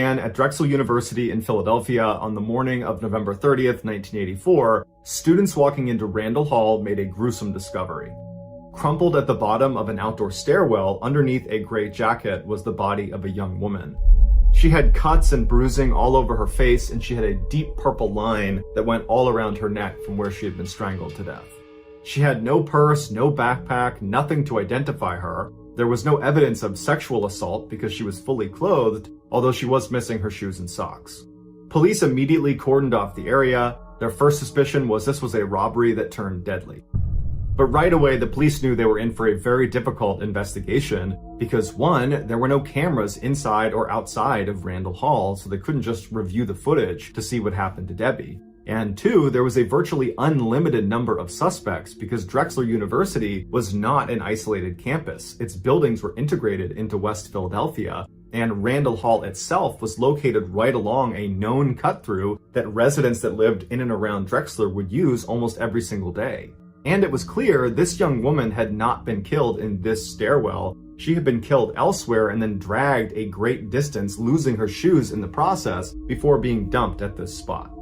At Drexel University in Philadelphia on the morning of November 30th, 1984, students walking into Randall Hall made a gruesome discovery. Crumpled at the bottom of an outdoor stairwell underneath a gray jacket was the body of a young woman. She had cuts and bruising all over her face, and she had a deep purple line that went all around her neck from where she had been strangled to death. She had no purse, no backpack, nothing to identify her. There was no evidence of sexual assault because she was fully clothed, although she was missing her shoes and socks. Police immediately cordoned off the area. Their first suspicion was this was a robbery that turned deadly. But right away, the police knew they were in for a very difficult investigation because, one, there were no cameras inside or outside of Randall Hall, so they couldn't just review the footage to see what happened to Debbie. And two, there was a virtually unlimited number of suspects because Drexel University was not an isolated campus. Its buildings were integrated into West Philadelphia, and Randall Hall itself was located right along a known cut-through that residents that lived in and around Drexel would use almost every single day. And it was clear this young woman had not been killed in this stairwell. She had been killed elsewhere and then dragged a great distance, losing her shoes in the process before being dumped at this spot.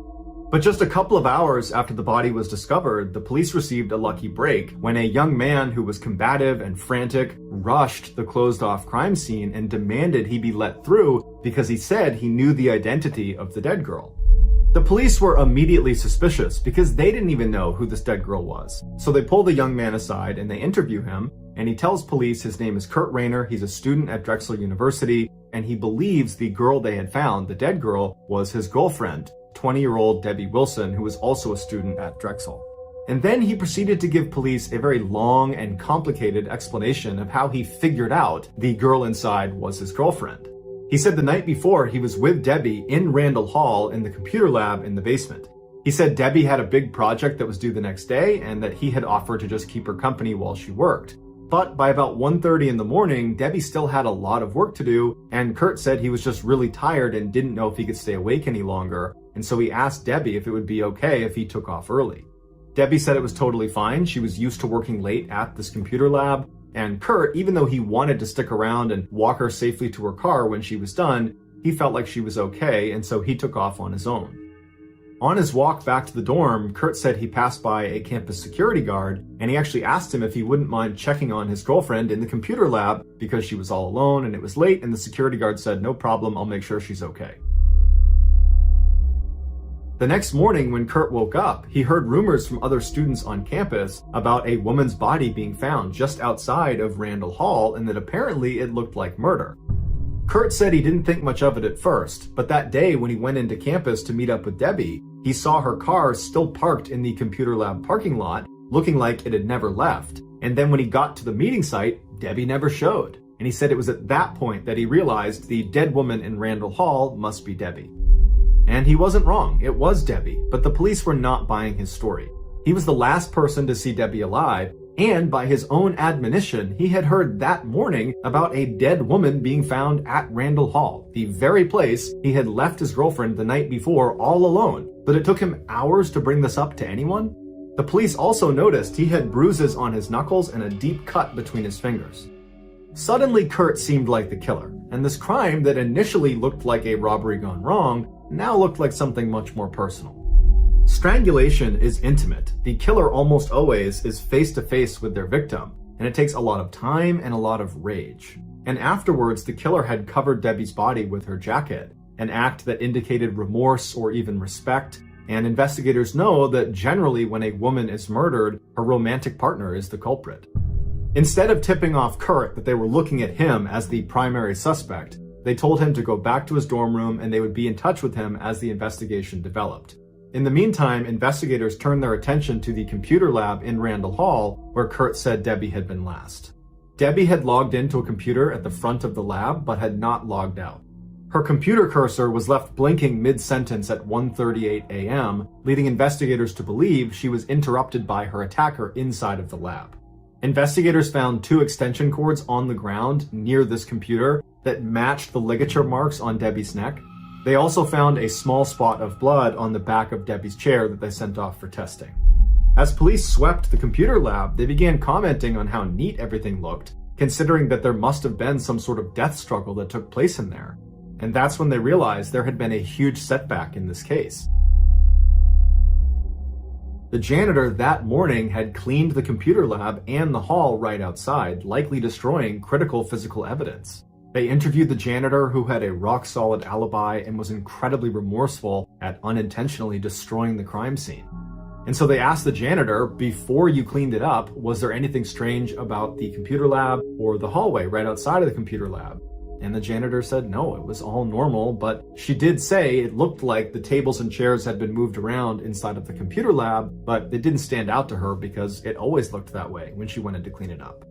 But just a couple of hours after the body was discovered, the police received a lucky break when a young man who was combative and frantic rushed the closed-off crime scene and demanded he be let through because he said he knew the identity of the dead girl. The police were immediately suspicious because they didn't even know who this dead girl was. So they pull the young man aside and they interview him, and he tells police his name is Kurt Rayner, he's a student at Drexel University, and he believes the girl they had found, the dead girl, was his girlfriend, 20-year-old Debbie Wilson, who was also a student at Drexel. And then he proceeded to give police a very long and complicated explanation of how he figured out the girl inside was his girlfriend. He said the night before he was with Debbie in Randall Hall in the computer lab in the basement. He said Debbie had a big project that was due the next day and that he had offered to just keep her company while she worked. But by about 1:30 in the morning, Debbie still had a lot of work to do, and Kurt said he was just really tired and didn't know if he could stay awake any longer, and so he asked Debbie if it would be okay if he took off early. Debbie said it was totally fine. She was used to working late at this computer lab, and Kurt, even though he wanted to stick around and walk her safely to her car when she was done, he felt like she was okay, and so he took off on his own. On his walk back to the dorm, Kurt said he passed by a campus security guard, and he actually asked him if he wouldn't mind checking on his girlfriend in the computer lab because she was all alone and it was late, and the security guard said, "No problem, I'll make sure she's okay." The next morning when Kurt woke up, he heard rumors from other students on campus about a woman's body being found just outside of Randall Hall and that apparently it looked like murder. Kurt said he didn't think much of it at first, but that day when he went into campus to meet up with Debbie, he saw her car still parked in the computer lab parking lot, looking like it had never left. And then when he got to the meeting site, Debbie never showed. And he said it was at that point that he realized the dead woman in Randall Hall must be Debbie. And he wasn't wrong, it was Debbie, but the police were not buying his story. He was the last person to see Debbie alive, and by his own admonition, he had heard that morning about a dead woman being found at Randall Hall, the very place he had left his girlfriend the night before all alone. But it took him hours to bring this up to anyone. The police also noticed he had bruises on his knuckles and a deep cut between his fingers. Suddenly, Kurt seemed like the killer, and this crime that initially looked like a robbery gone wrong now looked like something much more personal. Strangulation is intimate. The killer almost always is face to face with their victim, and it takes a lot of time and a lot of rage. And afterwards, the killer had covered Debbie's body with her jacket, an act that indicated remorse or even respect. And investigators know that generally when a woman is murdered, her romantic partner is the culprit. Instead of tipping off Kurt that they were looking at him as the primary suspect, they told him to go back to his dorm room and they would be in touch with him as the investigation developed. In the meantime, investigators turned their attention to the computer lab in Randall Hall, where Kurt said Debbie had been last. Debbie had logged into a computer at the front of the lab, but had not logged out. Her computer cursor was left blinking mid-sentence at 1:38 a.m., leading investigators to believe she was interrupted by her attacker inside of the lab. Investigators found 2 extension cords on the ground near this computer that matched the ligature marks on Debbie's neck. They also found a small spot of blood on the back of Debbie's chair that they sent off for testing. As police swept the computer lab, they began commenting on how neat everything looked, considering that there must have been some sort of death struggle that took place in there. And that's when they realized there had been a huge setback in this case. The janitor that morning had cleaned the computer lab and the hall right outside, likely destroying critical physical evidence. They interviewed the janitor, who had a rock-solid alibi and was incredibly remorseful at unintentionally destroying the crime scene. And so they asked the janitor, before you cleaned it up, was there anything strange about the computer lab or the hallway right outside of the computer lab? And the janitor said no, it was all normal, but she did say it looked like the tables and chairs had been moved around inside of the computer lab, but it didn't stand out to her because it always looked that way when she wanted to clean it up.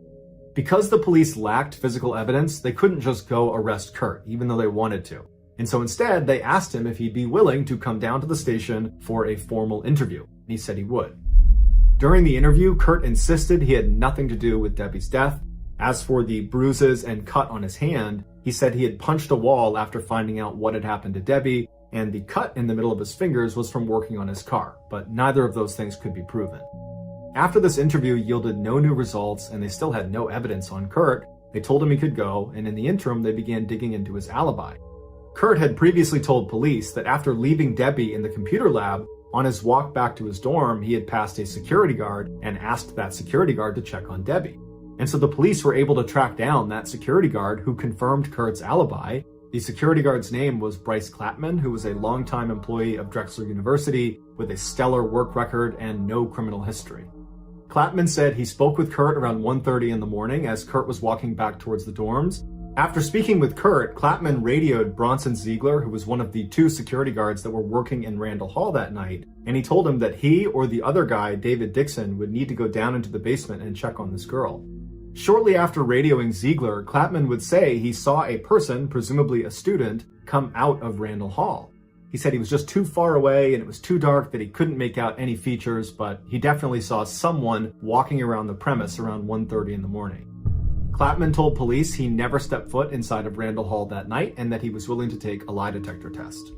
Because the police lacked physical evidence, they couldn't just go arrest Kurt, even though they wanted to. And so instead, they asked him if he'd be willing to come down to the station for a formal interview. And he said he would. During the interview, Kurt insisted he had nothing to do with Debbie's death. As for the bruises and cut on his hand, he said he had punched a wall after finding out what had happened to Debbie, and the cut in the middle of his fingers was from working on his car, but neither of those things could be proven. After this interview yielded no new results and they still had no evidence on Kurt, they told him he could go, and in the interim they began digging into his alibi. Kurt had previously told police that after leaving Debbie in the computer lab, on his walk back to his dorm, he had passed a security guard and asked that security guard to check on Debbie. And so the police were able to track down that security guard who confirmed Kurt's alibi. The security guard's name was Bryce Clapman, who was a longtime employee of Drexel University with a stellar work record and no criminal history. Clapman said he spoke with Kurt around 1:30 in the morning as Kurt was walking back towards the dorms. After speaking with Kurt, Clapman radioed Bronson Ziegler, who was one of the 2 security guards that were working in Randall Hall that night, and he told him that he or the other guy, David Dixon, would need to go down into the basement and check on this girl. Shortly after radioing Ziegler, Clapman would say he saw a person, presumably a student, come out of Randall Hall. He said he was just too far away and it was too dark that he couldn't make out any features, but he definitely saw someone walking around the premise around 1:30 in the morning. Clapman told police he never stepped foot inside of Randall Hall that night and that he was willing to take a lie detector test.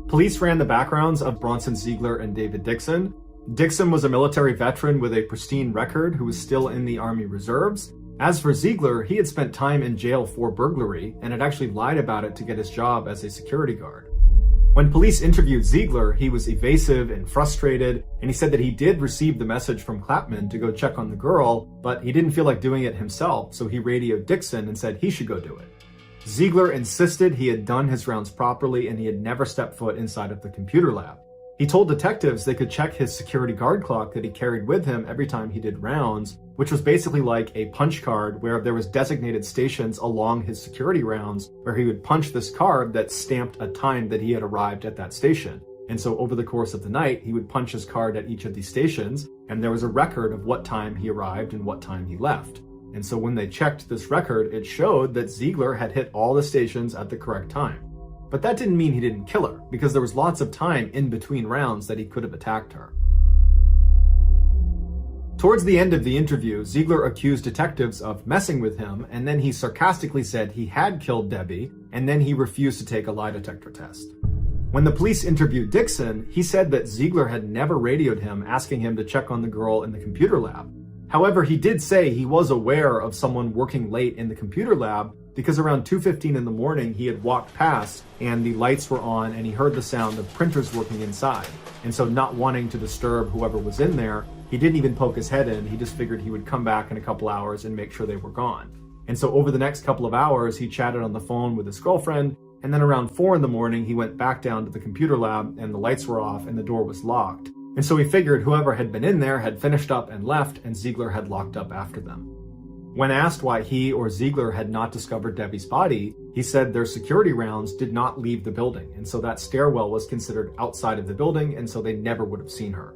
Police ran the backgrounds of Bronson Ziegler and David Dixon. Dixon was a military veteran with a pristine record who was still in the Army Reserves. As for Ziegler, he had spent time in jail for burglary and had actually lied about it to get his job as a security guard. When police interviewed Ziegler, he was evasive and frustrated, and he said that he did receive the message from Clapman to go check on the girl, but he didn't feel like doing it himself, so he radioed Dixon and said he should go do it. Ziegler insisted he had done his rounds properly and he had never stepped foot inside of the computer lab. He told detectives they could check his security guard clock that he carried with him every time he did rounds, which was basically like a punch card where there was designated stations along his security rounds where he would punch this card that stamped a time that he had arrived at that station. And so over the course of the night, he would punch his card at each of these stations, and there was a record of what time he arrived and what time he left. And so when they checked this record, it showed that Ziegler had hit all the stations at the correct time. But that didn't mean he didn't kill her, because there was lots of time in between rounds that he could have attacked her. Towards the end of the interview, Ziegler accused detectives of messing with him, and then he sarcastically said he had killed Debbie, and then he refused to take a lie detector test. When the police interviewed Dixon, he said that Ziegler had never radioed him asking him to check on the girl in the computer lab. However, he did say he was aware of someone working late in the computer lab because around 2:15 in the morning he had walked past and the lights were on and he heard the sound of printers working inside. And so not wanting to disturb whoever was in there, he didn't even poke his head in. He just figured he would come back in a couple hours and make sure they were gone. And so over the next couple of hours, he chatted on the phone with his girlfriend, and then around 4 in the morning, he went back down to the computer lab and the lights were off and the door was locked. And so he figured whoever had been in there had finished up and left, and Ziegler had locked up after them. When asked why he or Ziegler had not discovered Debbie's body, he said their security rounds did not leave the building, and so that stairwell was considered outside of the building, and so they never would have seen her.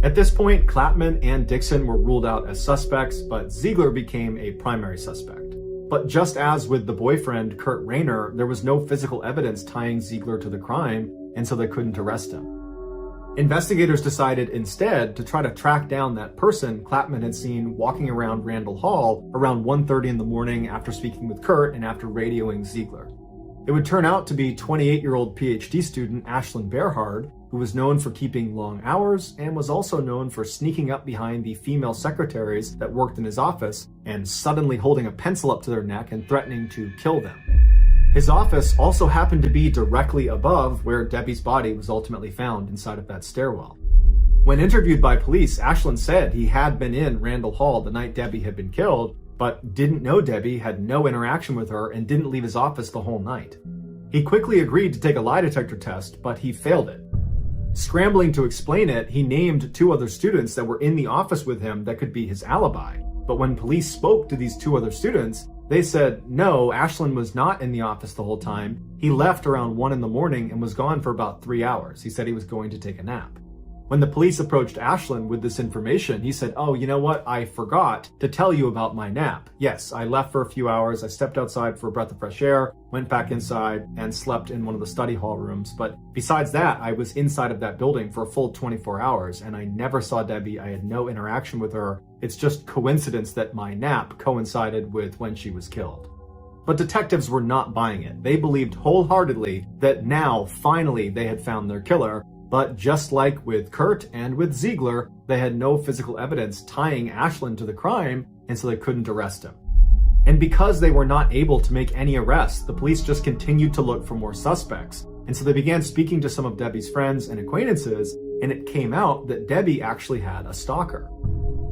At this point, Clapman and Dixon were ruled out as suspects, but Ziegler became a primary suspect. But just as with the boyfriend, Kurt Rayner, there was no physical evidence tying Ziegler to the crime, and so they couldn't arrest him. Investigators decided instead to try to track down that person Clapman had seen walking around Randall Hall around 1:30 in the morning after speaking with Kurt and after radioing Ziegler. It would turn out to be 28-year-old PhD student Ashlyn Berhard, who was known for keeping long hours and was also known for sneaking up behind the female secretaries that worked in his office and suddenly holding a pencil up to their neck and threatening to kill them. His office also happened to be directly above where Debbie's body was ultimately found inside of that stairwell. When interviewed by police, Ashland said he had been in Randall Hall the night Debbie had been killed, but didn't know Debbie, had no interaction with her, and didn't leave his office the whole night. He quickly agreed to take a lie detector test, but he failed it. Scrambling to explain it, he named 2 other students that were in the office with him that could be his alibi. But when police spoke to these 2 other students, they said, no, Ashland was not in the office the whole time. He left around 1 in the morning and was gone for about 3 hours. He said he was going to take a nap. When the police approached Ashland with this information, he said, oh, you know what? I forgot to tell you about my nap. Yes, I left for a few hours. I stepped outside for a breath of fresh air, went back inside, and slept in one of the study hall rooms. But besides that, I was inside of that building for a full 24 hours, and I never saw Debbie. I had no interaction with her. It's just coincidence that my nap coincided with when she was killed. But detectives were not buying it. They believed wholeheartedly that now, finally, they had found their killer. But just like with Kurt and with Ziegler, they had no physical evidence tying Ashland to the crime, and so they couldn't arrest him. And because they were not able to make any arrests, the police just continued to look for more suspects. And so they began speaking to some of Debbie's friends and acquaintances, and it came out that Debbie actually had a stalker.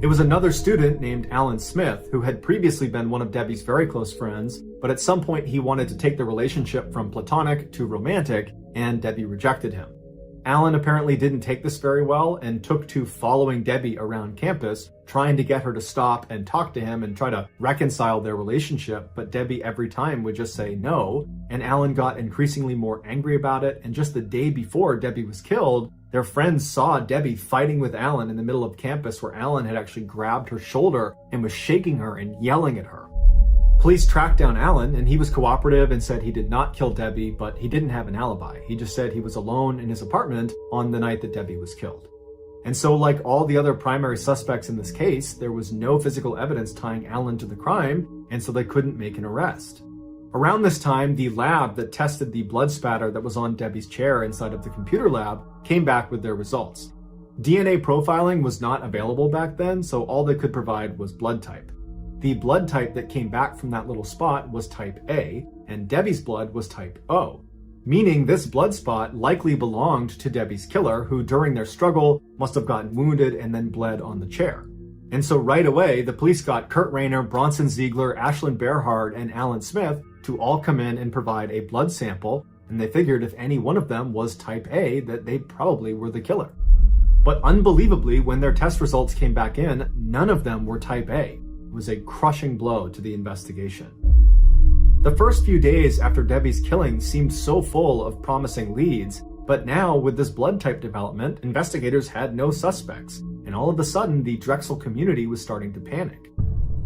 It was another student named Alan Smith, who had previously been one of Debbie's very close friends, but at some point he wanted to take the relationship from platonic to romantic, and Debbie rejected him. Alan apparently didn't take this very well and took to following Debbie around campus, trying to get her to stop and talk to him and try to reconcile their relationship, but Debbie every time would just say no, and Alan got increasingly more angry about it, and just the day before Debbie was killed, their friends saw Debbie fighting with Alan in the middle of campus where Alan had actually grabbed her shoulder and was shaking her and yelling at her. Police tracked down Alan, and he was cooperative and said he did not kill Debbie, but he didn't have an alibi. He just said he was alone in his apartment on the night that Debbie was killed. And so, like all the other primary suspects in this case, there was no physical evidence tying Alan to the crime, and so they couldn't make an arrest. Around this time, the lab that tested the blood spatter that was on Debbie's chair inside of the computer lab came back with their results. DNA profiling was not available back then, so all they could provide was blood type. The blood type that came back from that little spot was type A, and Debbie's blood was type O, meaning this blood spot likely belonged to Debbie's killer, who during their struggle must have gotten wounded and then bled on the chair. And so right away, the police got Kurt Rayner, Bronson Ziegler, Ashland Bearhard, and Alan Smith to all come in and provide a blood sample, and they figured if any one of them was type A, that they probably were the killer. But unbelievably, when their test results came back in, none of them were type A. It was a crushing blow to the investigation. The first few days after Debbie's killing seemed so full of promising leads, but now with this blood type development, investigators had no suspects, and all of a sudden the Drexel community was starting to panic.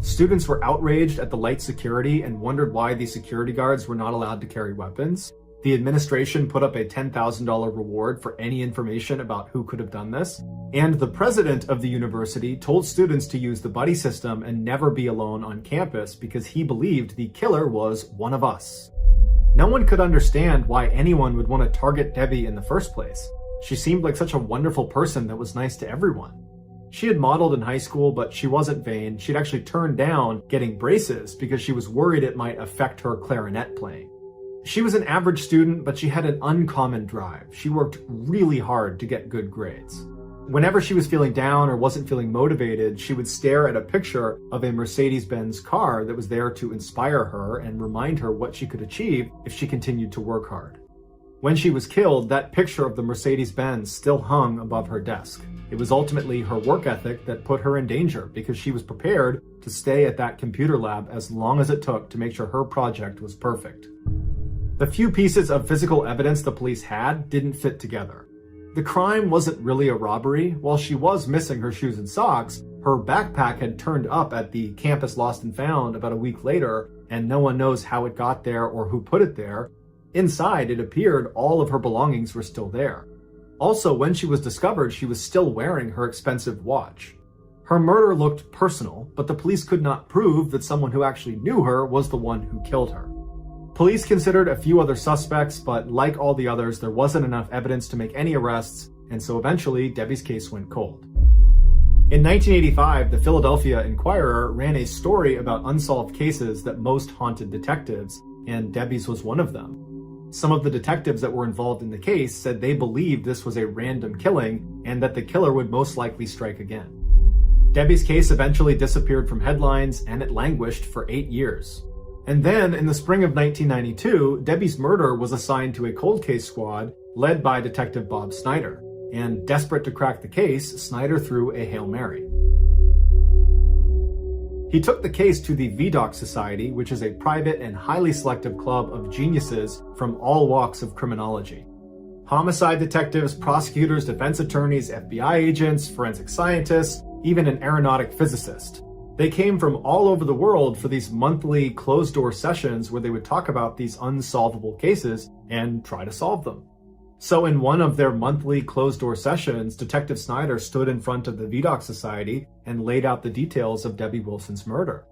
Students were outraged at the light security and wondered why the security guards were not allowed to carry weapons. The administration put up a $10,000 reward for any information about who could have done this. And the president of the university told students to use the buddy system and never be alone on campus because he believed the killer was one of us. No one could understand why anyone would want to target Debbie in the first place. She seemed like such a wonderful person that was nice to everyone. She had modeled in high school, but she wasn't vain. She'd actually turned down getting braces because she was worried it might affect her clarinet playing. She was an average student, but she had an uncommon drive. She worked really hard to get good grades. Whenever she was feeling down or wasn't feeling motivated, she would stare at a picture of a Mercedes-Benz car that was there to inspire her and remind her what she could achieve if she continued to work hard. When she was killed, that picture of the Mercedes-Benz still hung above her desk. It was ultimately her work ethic that put her in danger because she was prepared to stay at that computer lab as long as it took to make sure her project was perfect. The few pieces of physical evidence the police had didn't fit together. The crime wasn't really a robbery. While she was missing her shoes and socks, her backpack had turned up at the campus lost and found about a week later, and no one knows how it got there or who put it there. Inside, it appeared all of her belongings were still there. Also, when she was discovered, she was still wearing her expensive watch. Her murder looked personal, but the police could not prove that someone who actually knew her was the one who killed her. Police considered a few other suspects, but like all the others, there wasn't enough evidence to make any arrests, and so eventually Debbie's case went cold. In 1985, the Philadelphia Inquirer ran a story about unsolved cases that most haunted detectives, and Debbie's was one of them. Some of the detectives that were involved in the case said they believed this was a random killing and that the killer would most likely strike again. Debbie's case eventually disappeared from headlines and it languished for 8 years. And then, in the spring of 1992, Debbie's murder was assigned to a cold case squad led by Detective Bob Snyder. And desperate to crack the case, Snyder threw a Hail Mary. He took the case to the VDOC Society, which is a private and highly selective club of geniuses from all walks of criminology. Homicide detectives, prosecutors, defense attorneys, FBI agents, forensic scientists, even an aeronautic physicist. They came from all over the world for these monthly closed-door sessions where they would talk about these unsolvable cases and try to solve them. So in one of their monthly closed-door sessions, Detective Snyder stood in front of the VDOC Society and laid out the details of Debbie Wilson's murder.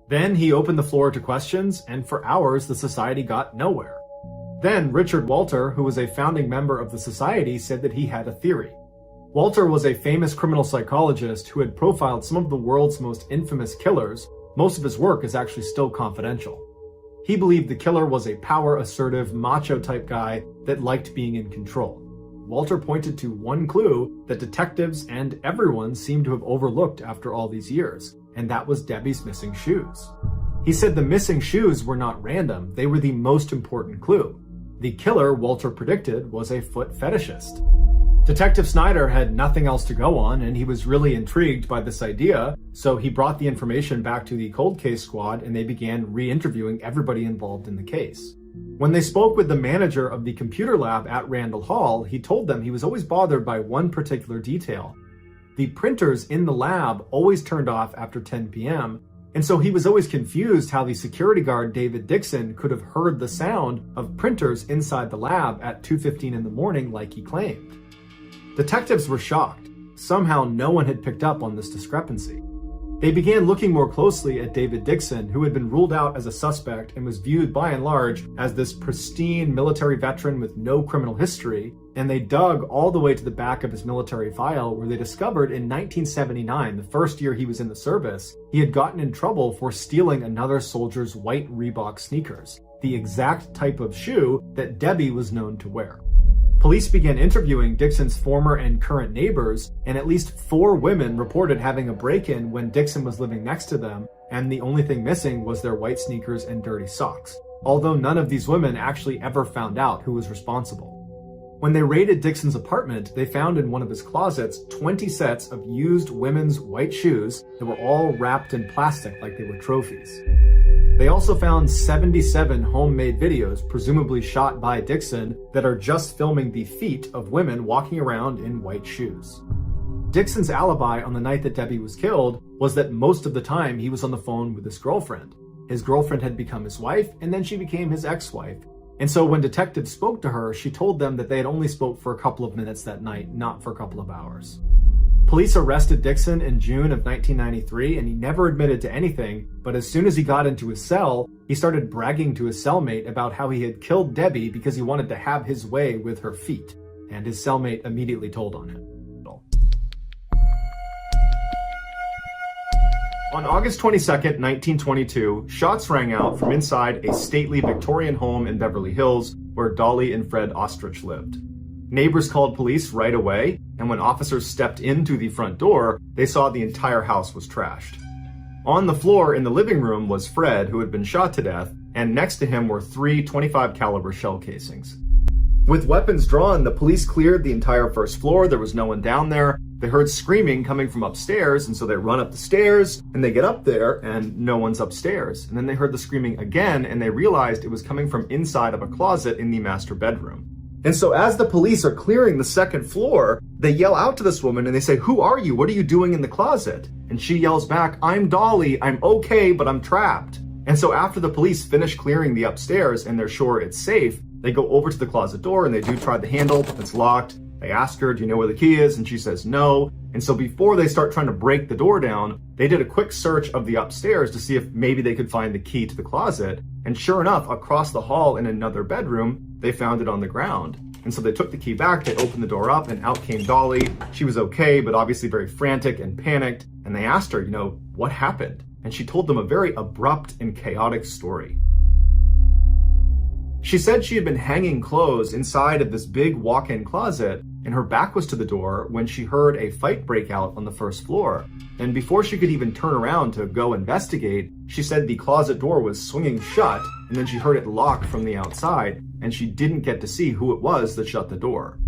Then he opened the floor to questions, and for hours the society got nowhere. Then Richard Walter, who was a founding member of the society, said that he had a theory. Walter was a famous criminal psychologist who had profiled some of the world's most infamous killers. Most of his work is actually still confidential. He believed the killer was a power-assertive, macho-type guy that liked being in control. Walter pointed to one clue that detectives and everyone seemed to have overlooked after all these years, and that was Debbie's missing shoes. He said the missing shoes were not random, they were the most important clue. The killer, Walter predicted, was a foot fetishist. Detective Snyder had nothing else to go on, and he was really intrigued by this idea, so he brought the information back to the cold case squad and they began re-interviewing everybody involved in the case. When they spoke with the manager of the computer lab at Randall Hall, he told them he was always bothered by one particular detail. The printers in the lab always turned off after 10 p.m., and so he was always confused how the security guard David Dixon could have heard the sound of printers inside the lab at 2:15 in the morning like he claimed. Detectives were shocked. Somehow no one had picked up on this discrepancy. They began looking more closely at David Dixon, who had been ruled out as a suspect and was viewed by and large as this pristine military veteran with no criminal history, and they dug all the way to the back of his military file where they discovered in 1979, the first year he was in the service, he had gotten in trouble for stealing another soldier's white Reebok sneakers, the exact type of shoe that Debbie was known to wear. Police began interviewing Dixon's former and current neighbors, and at least 4 women reported having a break-in when Dixon was living next to them, and the only thing missing was their white sneakers and dirty socks, although none of these women actually ever found out who was responsible. When they raided Dixon's apartment, they found in one of his closets 20 sets of used women's white shoes that were all wrapped in plastic like they were trophies. They also found 77 homemade videos, presumably shot by Dixon, that are just filming the feet of women walking around in white shoes. Dixon's alibi on the night that Debbie was killed was that most of the time he was on the phone with his girlfriend. His girlfriend had become his wife, and then she became his ex-wife. And so when detectives spoke to her, she told them that they had only spoke for a couple of minutes that night, not for a couple of hours. Police arrested Dixon in June of 1993, and he never admitted to anything, but as soon as he got into his cell, he started bragging to his cellmate about how he had killed Debbie because he wanted to have his way with her feet, and his cellmate immediately told on him. On August 22, 1922, shots rang out from inside a stately Victorian home in Beverly Hills where Dolly and Fred Ostrich lived. Neighbors called police right away, and when officers stepped into the front door, they saw the entire house was trashed. On the floor in the living room was Fred, who had been shot to death, and next to him were 3 .25 caliber shell casings. With weapons drawn, the police cleared the entire first floor. There was no one down there. They heard screaming coming from upstairs, and so they run up the stairs, and they get up there, and no one's upstairs. And then they heard the screaming again, and they realized it was coming from inside of a closet in the master bedroom. And so as the police are clearing the second floor, they yell out to this woman and they say, "Who are you? What are you doing in the closet?" And she yells back, "I'm Dolly. I'm okay, but I'm trapped." And so after the police finish clearing the upstairs and they're sure it's safe, they go over to the closet door and they do try the handle. It's locked. They ask her, "Do you know where the key is?" And she says no. And so before they start trying to break the door down, they did a quick search of the upstairs to see if maybe they could find the key to the closet. And sure enough, across the hall in another bedroom, they found it on the ground. And so they took the key back, they opened the door up, and out came Dolly. She was okay, but obviously very frantic and panicked. And they asked her, what happened? And she told them a very abrupt and chaotic story. She said she had been hanging clothes inside of this big walk-in closet, and her back was to the door when she heard a fight break out on the first floor. And before she could even turn around to go investigate, she said the closet door was swinging shut, and then she heard it lock from the outside, and she didn't get to see who it was that shut the door.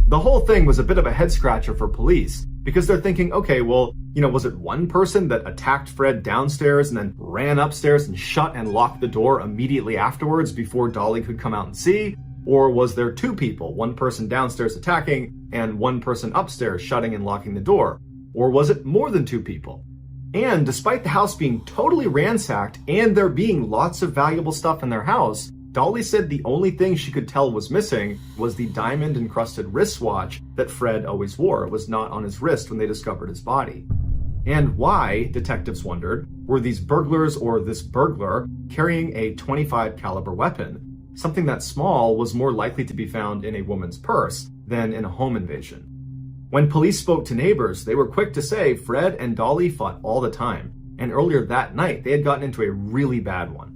The whole thing was a bit of a head scratcher for police, because they're thinking, okay, well, was it one person that attacked Fred downstairs and then ran upstairs and shut and locked the door immediately afterwards before Dolly could come out and see? Or was there two people, one person downstairs attacking and one person upstairs shutting and locking the door? Or was it more than two people? And despite the house being totally ransacked and there being lots of valuable stuff in their house, Dolly said the only thing she could tell was missing was the diamond-encrusted wristwatch that Fred always wore. It was not on his wrist when they discovered his body. And why, detectives wondered, were these burglars or this burglar carrying a .25 caliber weapon? Something that small was more likely to be found in a woman's purse than in a home invasion. When police spoke to neighbors, they were quick to say Fred and Dolly fought all the time, and earlier that night they had gotten into a really bad one.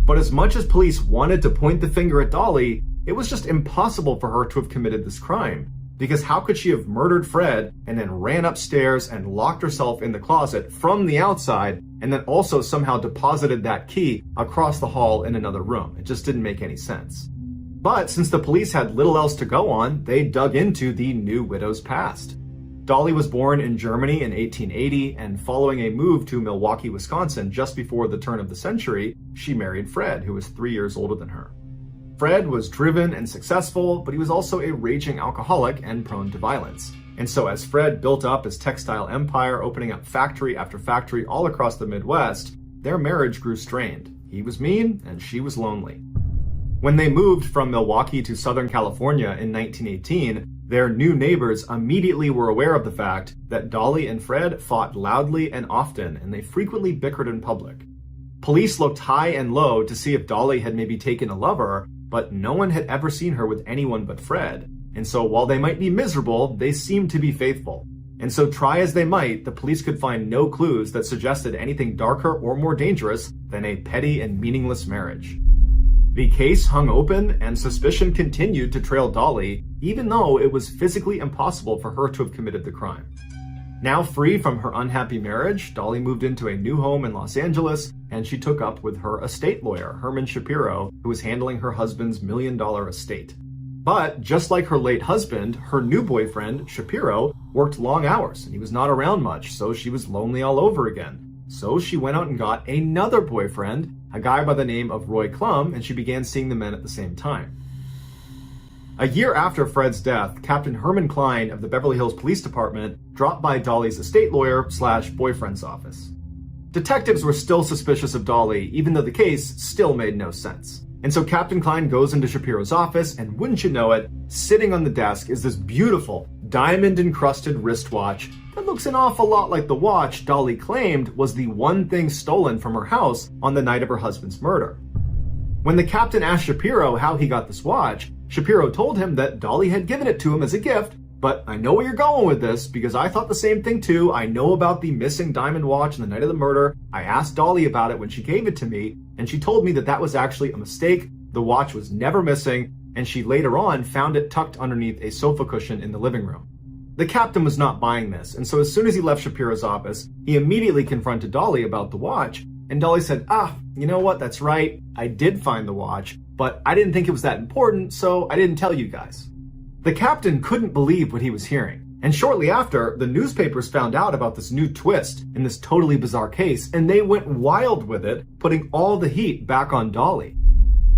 But as much as police wanted to point the finger at Dolly, it was just impossible for her to have committed this crime. Because how could she have murdered Fred and then ran upstairs and locked herself in the closet from the outside and then also somehow deposited that key across the hall in another room? It just didn't make any sense. But since the police had little else to go on, they dug into the new widow's past. Dolly was born in Germany in 1880, and following a move to Milwaukee, Wisconsin just before the turn of the century, she married Fred, who was 3 years older than her. Fred was driven and successful, but he was also a raging alcoholic and prone to violence. And so as Fred built up his textile empire, opening up factory after factory all across the Midwest, their marriage grew strained. He was mean and she was lonely. When they moved from Milwaukee to Southern California in 1918, their new neighbors immediately were aware of the fact that Dolly and Fred fought loudly and often, and they frequently bickered in public. Police looked high and low to see if Dolly had maybe taken a lover, but no one had ever seen her with anyone but Fred. And so while they might be miserable, they seemed to be faithful. And so try as they might, the police could find no clues that suggested anything darker or more dangerous than a petty and meaningless marriage. The case hung open and suspicion continued to trail Dolly, even though it was physically impossible for her to have committed the crime. Now free from her unhappy marriage, Dolly moved into a new home in Los Angeles, and she took up with her estate lawyer, Herman Shapiro, who was handling her husband's $1 million estate. But just like her late husband, her new boyfriend, Shapiro, worked long hours and he was not around much, so she was lonely all over again. So she went out and got another boyfriend, a guy by the name of Roy Klum, and she began seeing the men at the same time. A year after Fred's death, Captain Herman Klein of the Beverly Hills Police Department dropped by Dolly's estate lawyer/boyfriend's office. Detectives were still suspicious of Dolly, even though the case still made no sense. And so Captain Klein goes into Shapiro's office, and wouldn't you know it, sitting on the desk is this beautiful diamond-encrusted wristwatch that looks an awful lot like the watch Dolly claimed was the one thing stolen from her house on the night of her husband's murder. When the captain asked Shapiro how he got this watch, Shapiro told him that Dolly had given it to him as a gift, but I know where you're going with this because I thought the same thing too. I know about the missing diamond watch on the night of the murder. I asked Dolly about it when she gave it to me, and she told me that that was actually a mistake. The watch was never missing, and she later on found it tucked underneath a sofa cushion in the living room. The captain was not buying this, and so as soon as he left Shapiro's office, he immediately confronted Dolly about the watch, and Dolly said, you know what, that's right, I did find the watch, but I didn't think it was that important, so I didn't tell you guys. The captain couldn't believe what he was hearing, and shortly after, the newspapers found out about this new twist in this totally bizarre case, and they went wild with it, putting all the heat back on Dolly.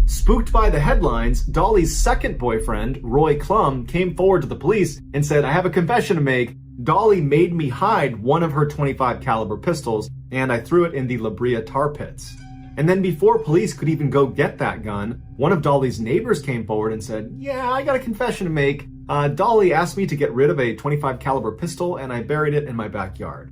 Spooked by the headlines, Dolly's second boyfriend, Roy Klum, came forward to the police and said, I have a confession to make. Dolly made me hide one of her .25 caliber pistols, and I threw it in the La Brea tar pits. And then before police could even go get that gun, one of Dolly's neighbors came forward and said, yeah, I got a confession to make. Dolly asked me to get rid of a .25 caliber pistol, and I buried it in my backyard.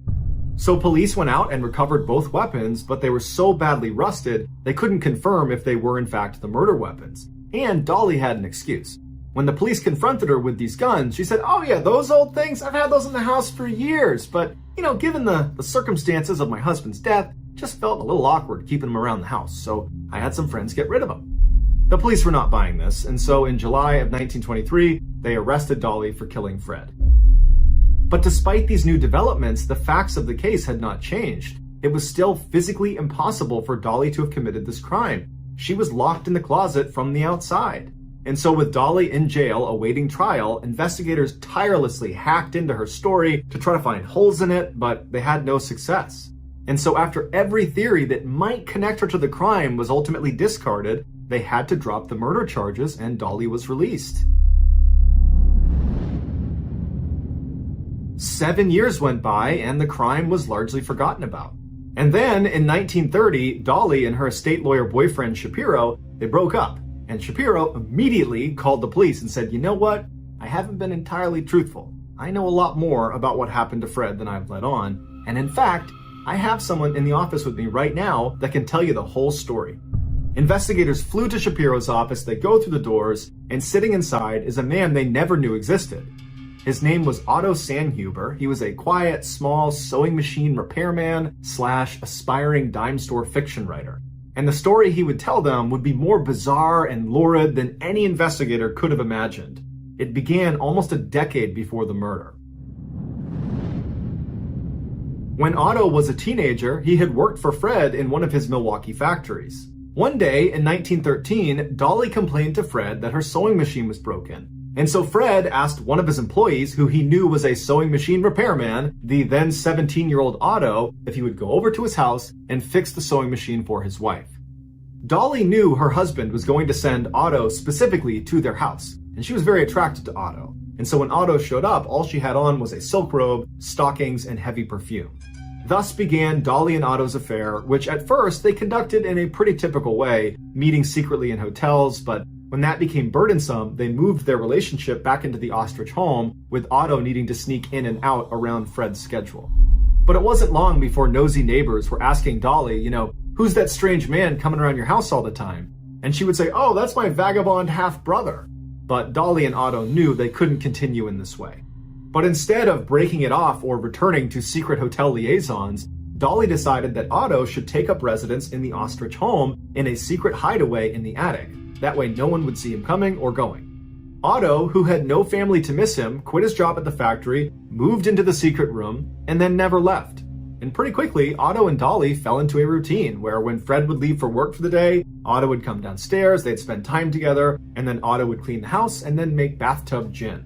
So police went out and recovered both weapons, but they were so badly rusted, they couldn't confirm if they were in fact the murder weapons. And Dolly had an excuse. When the police confronted her with these guns, she said, oh yeah, those old things, I've had those in the house for years, but, given the circumstances of my husband's death, just felt a little awkward keeping them around the house, so I had some friends get rid of them. The police were not buying this, and so in July of 1923, they arrested Dolly for killing Fred. But despite these new developments, the facts of the case had not changed. It was still physically impossible for Dolly to have committed this crime. She was locked in the closet from the outside. And so with Dolly in jail awaiting trial, investigators tirelessly hacked into her story to try to find holes in it, but they had no success. And so after every theory that might connect her to the crime was ultimately discarded, they had to drop the murder charges and Dolly was released. 7 years went by and the crime was largely forgotten about. And then in 1930, Dolly and her estate lawyer boyfriend Shapiro, they broke up. And Shapiro immediately called the police and said, you know what? I haven't been entirely truthful. I know a lot more about what happened to Fred than I've let on. And in fact, I have someone in the office with me right now that can tell you the whole story. Investigators flew to Shapiro's office, they go through the doors, and sitting inside is a man they never knew existed. His name was Otto Sandhuber. He was a quiet, small sewing machine repairman / aspiring dime store fiction writer. And the story he would tell them would be more bizarre and lurid than any investigator could have imagined. It began almost a decade before the murder. When Otto was a teenager, he had worked for Fred in one of his Milwaukee factories. One day in 1913, Dolly complained to Fred that her sewing machine was broken. And so Fred asked one of his employees, who he knew was a sewing machine repairman, the then 17-year-old Otto, if he would go over to his house and fix the sewing machine for his wife. Dolly knew her husband was going to send Otto specifically to their house, and she was very attracted to Otto. And so when Otto showed up, all she had on was a silk robe, stockings, and heavy perfume. Thus began Dolly and Otto's affair, which at first they conducted in a pretty typical way, meeting secretly in hotels, but when that became burdensome, they moved their relationship back into the ostrich home, with Otto needing to sneak in and out around Fred's schedule. But it wasn't long before nosy neighbors were asking Dolly, who's that strange man coming around your house all the time? And she would say, oh, that's my vagabond half-brother. But Dolly and Otto knew they couldn't continue in this way. But instead of breaking it off or returning to secret hotel liaisons, Dolly decided that Otto should take up residence in the ostrich home in a secret hideaway in the attic. That way no one would see him coming or going. Otto, who had no family to miss him, quit his job at the factory, moved into the secret room, and then never left. And pretty quickly, Otto and Dolly fell into a routine where when Fred would leave for work for the day, Otto would come downstairs, they'd spend time together, and then Otto would clean the house and then make bathtub gin.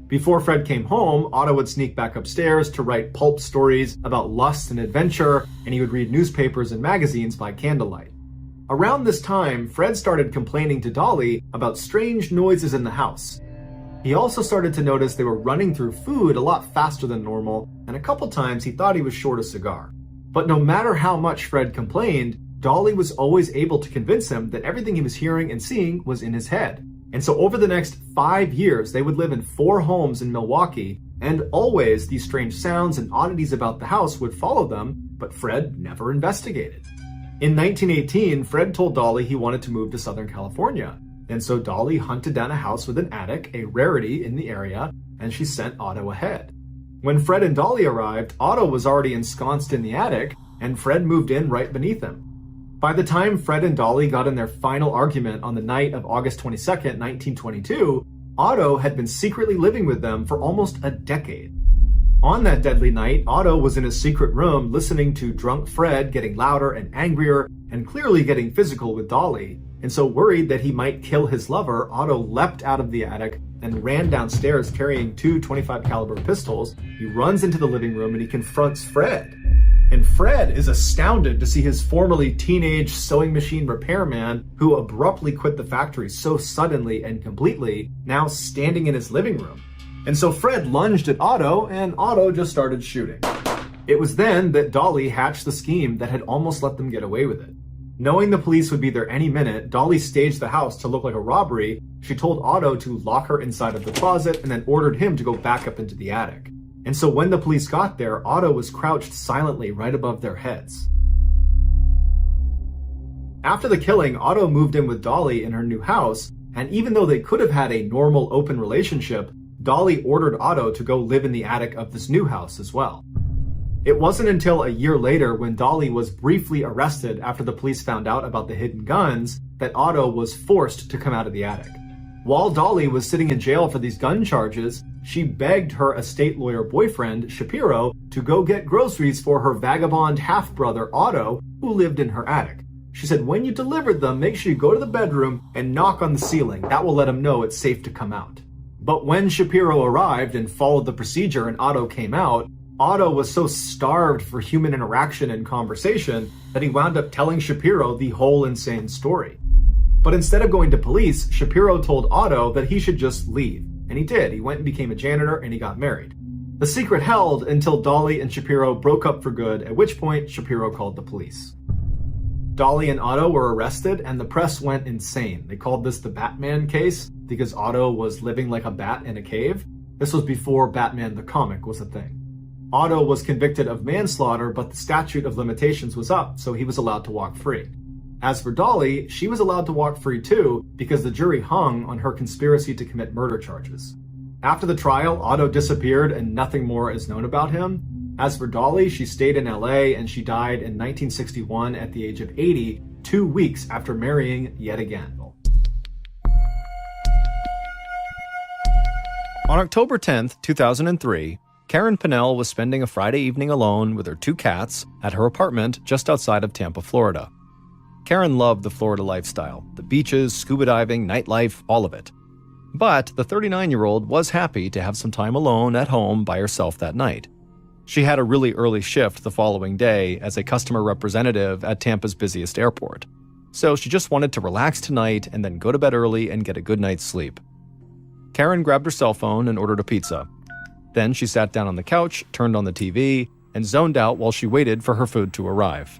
Before Fred came home, Otto would sneak back upstairs to write pulp stories about lust and adventure, and he would read newspapers and magazines by candlelight. Around this time, Fred started complaining to Dolly about strange noises in the house. He also started to notice they were running through food a lot faster than normal, and a couple times he thought he was short a cigar. But no matter how much Fred complained, Dolly was always able to convince him that everything he was hearing and seeing was in his head. And so over the next 5 years, they would live in 4 homes in Milwaukee, and always these strange sounds and oddities about the house would follow them, but Fred never investigated. In 1918, Fred told Dolly he wanted to move to Southern California, and so Dolly hunted down a house with an attic, a rarity in the area, and she sent Otto ahead. When Fred and Dolly arrived, Otto was already ensconced in the attic, and Fred moved in right beneath him. By the time Fred and Dolly got in their final argument on the night of August 22nd, 1922, Otto had been secretly living with them for almost a decade. On that deadly night, Otto was in his secret room listening to drunk Fred getting louder and angrier and clearly getting physical with Dolly. And so worried that he might kill his lover, Otto leapt out of the attic and ran downstairs carrying 2 .25 caliber pistols. He runs into the living room and he confronts Fred. And Fred is astounded to see his formerly teenage sewing machine repairman, who abruptly quit the factory so suddenly and completely, now standing in his living room. And so Fred lunged at Otto, and Otto just started shooting. It was then that Dolly hatched the scheme that had almost let them get away with it. Knowing the police would be there any minute, Dolly staged the house to look like a robbery. She told Otto to lock her inside of the closet and then ordered him to go back up into the attic. And so when the police got there, Otto was crouched silently right above their heads. After the killing, Otto moved in with Dolly in her new house, and even though they could have had a normal open relationship, Dolly ordered Otto to go live in the attic of this new house as well. It wasn't until a year later, when Dolly was briefly arrested after the police found out about the hidden guns, that Otto was forced to come out of the attic. While Dolly was sitting in jail for these gun charges, she begged her estate lawyer boyfriend, Shapiro, to go get groceries for her vagabond half-brother, Otto, who lived in her attic. She said, when you delivered them, make sure you go to the bedroom and knock on the ceiling. That will let him know it's safe to come out. But when Shapiro arrived and followed the procedure and Otto came out, Otto was so starved for human interaction and conversation that he wound up telling Shapiro the whole insane story. But instead of going to police, Shapiro told Otto that he should just leave. And he did. He went and became a janitor and he got married. The secret held until Dolly and Shapiro broke up for good, at which point Shapiro called the police. Dolly and Otto were arrested and the press went insane. They called this the Batman case because Otto was living like a bat in a cave. This was before Batman the comic was a thing. Otto was convicted of manslaughter, but the statute of limitations was up, so he was allowed to walk free. As for Dolly, she was allowed to walk free too because the jury hung on her conspiracy to commit murder charges. After the trial, Otto disappeared and nothing more is known about him. As for Dolly, she stayed in LA and she died in 1961 at the age of 80, 2 weeks after marrying yet again. On October 10th, 2003, Karen Pinnell was spending a Friday evening alone with her 2 cats at her apartment just outside of Tampa, Florida. Karen loved the Florida lifestyle, the beaches, scuba diving, nightlife, all of it. But the 39-year-old was happy to have some time alone at home by herself that night. She had a really early shift the following day as a customer representative at Tampa's busiest airport. So she just wanted to relax tonight and then go to bed early and get a good night's sleep. Karen grabbed her cell phone and ordered a pizza. Then she sat down on the couch, turned on the TV, and zoned out while she waited for her food to arrive.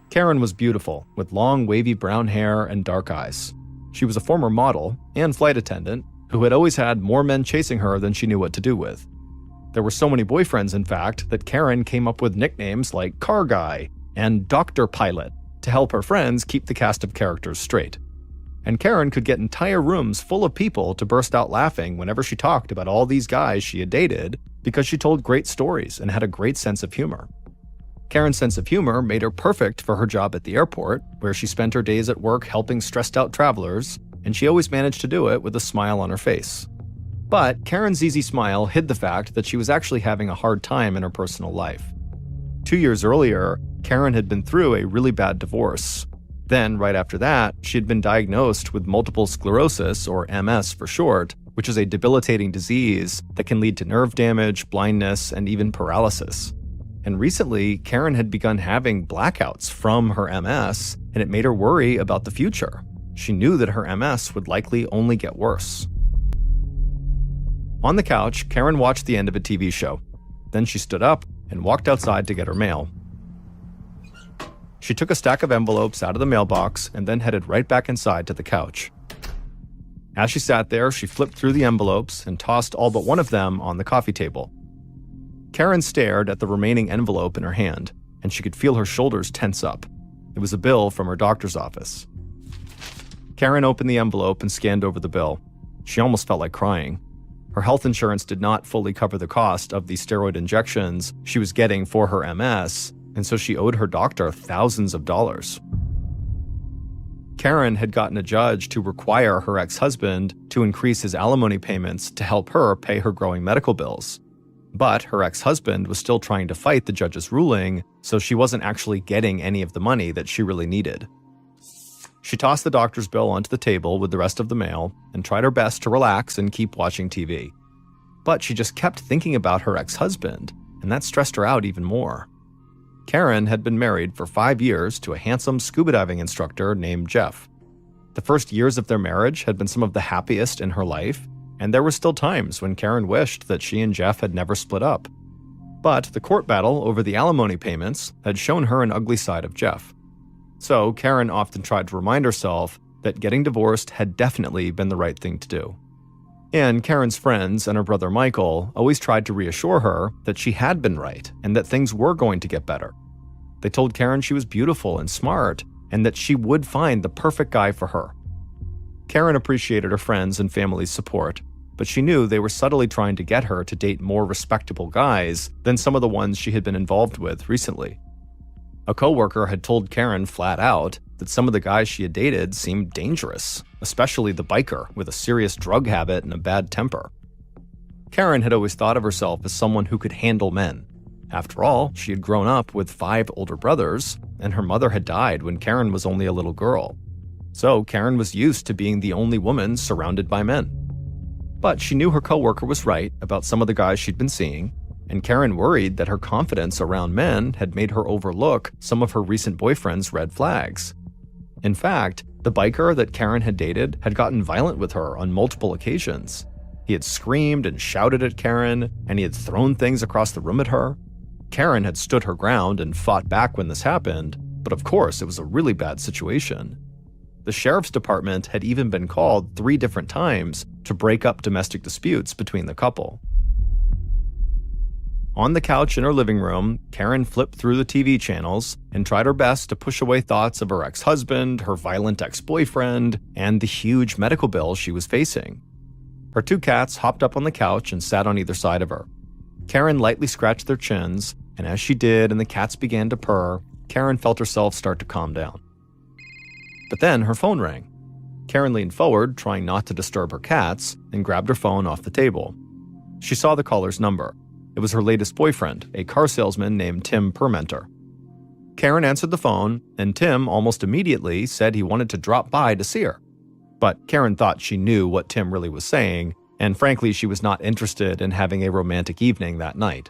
Karen was beautiful, with long wavy brown hair and dark eyes. She was a former model and flight attendant who had always had more men chasing her than she knew what to do with. There were so many boyfriends, in fact, that Karen came up with nicknames like Car Guy and Doctor Pilot to help her friends keep the cast of characters straight. And Karen could get entire rooms full of people to burst out laughing whenever she talked about all these guys she had dated because she told great stories and had a great sense of humor. Karen's sense of humor made her perfect for her job at the airport, where she spent her days at work helping stressed-out travelers, and she always managed to do it with a smile on her face. But Karen's easy smile hid the fact that she was actually having a hard time in her personal life. 2 years earlier, Karen had been through a really bad divorce. Then, right after that, she had been diagnosed with multiple sclerosis, or MS for short, which is a debilitating disease that can lead to nerve damage, blindness, and even paralysis. And recently, Karen had begun having blackouts from her MS, and it made her worry about the future. She knew that her MS would likely only get worse. On the couch, Karen watched the end of a TV show. Then she stood up and walked outside to get her mail. She took a stack of envelopes out of the mailbox and then headed right back inside to the couch. As she sat there, she flipped through the envelopes and tossed all but one of them on the coffee table. Karen stared at the remaining envelope in her hand, and she could feel her shoulders tense up. It was a bill from her doctor's office. Karen opened the envelope and scanned over the bill. She almost felt like crying. Her health insurance did not fully cover the cost of the steroid injections she was getting for her MS, and so she owed her doctor thousands of dollars. Karen had gotten a judge to require her ex-husband to increase his alimony payments to help her pay her growing medical bills. But her ex-husband was still trying to fight the judge's ruling, so she wasn't actually getting any of the money that she really needed. She tossed the doctor's bill onto the table with the rest of the mail and tried her best to relax and keep watching TV. But she just kept thinking about her ex-husband, and that stressed her out even more. Karen had been married for 5 years to a handsome scuba diving instructor named Jeff. The first years of their marriage had been some of the happiest in her life, and there were still times when Karen wished that she and Jeff had never split up. But the court battle over the alimony payments had shown her an ugly side of Jeff. So Karen often tried to remind herself that getting divorced had definitely been the right thing to do. And Karen's friends and her brother Michael always tried to reassure her that she had been right and that things were going to get better. They told Karen she was beautiful and smart and that she would find the perfect guy for her. Karen appreciated her friends' and family's support, but she knew they were subtly trying to get her to date more respectable guys than some of the ones she had been involved with recently. A coworker had told Karen flat out that some of the guys she had dated seemed dangerous, especially the biker with a serious drug habit and a bad temper. Karen had always thought of herself as someone who could handle men. After all, she had grown up with 5 older brothers, and her mother had died when Karen was only a little girl. So Karen was used to being the only woman surrounded by men. But she knew her coworker was right about some of the guys she'd been seeing, and Karen worried that her confidence around men had made her overlook some of her recent boyfriend's red flags. In fact, the biker that Karen had dated had gotten violent with her on multiple occasions. He had screamed and shouted at Karen, and he had thrown things across the room at her. Karen had stood her ground and fought back when this happened, but of course it was a really bad situation. The sheriff's department had even been called 3 different times to break up domestic disputes between the couple. On the couch in her living room, Karen flipped through the TV channels and tried her best to push away thoughts of her ex-husband, her violent ex-boyfriend, and the huge medical bill she was facing. Her 2 cats hopped up on the couch and sat on either side of her. Karen lightly scratched their chins, and as she did and the cats began to purr, Karen felt herself start to calm down. But then her phone rang. Karen leaned forward, trying not to disturb her cats, and grabbed her phone off the table. She saw the caller's number. It was her latest boyfriend, a car salesman named Tim Permenter. Karen answered the phone, and Tim almost immediately said he wanted to drop by to see her. But Karen thought she knew what Tim really was saying, and frankly, she was not interested in having a romantic evening that night.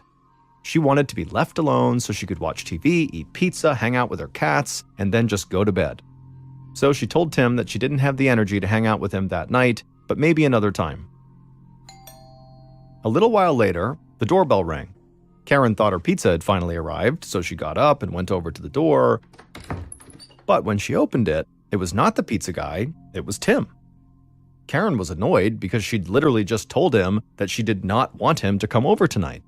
She wanted to be left alone so she could watch TV, eat pizza, hang out with her cats, and then just go to bed. So she told Tim that she didn't have the energy to hang out with him that night, but maybe another time. A little while later, the doorbell rang. Karen thought her pizza had finally arrived, so she got up and went over to the door. But when she opened it, it was not the pizza guy, it was Tim. Karen was annoyed because she'd literally just told him that she did not want him to come over tonight.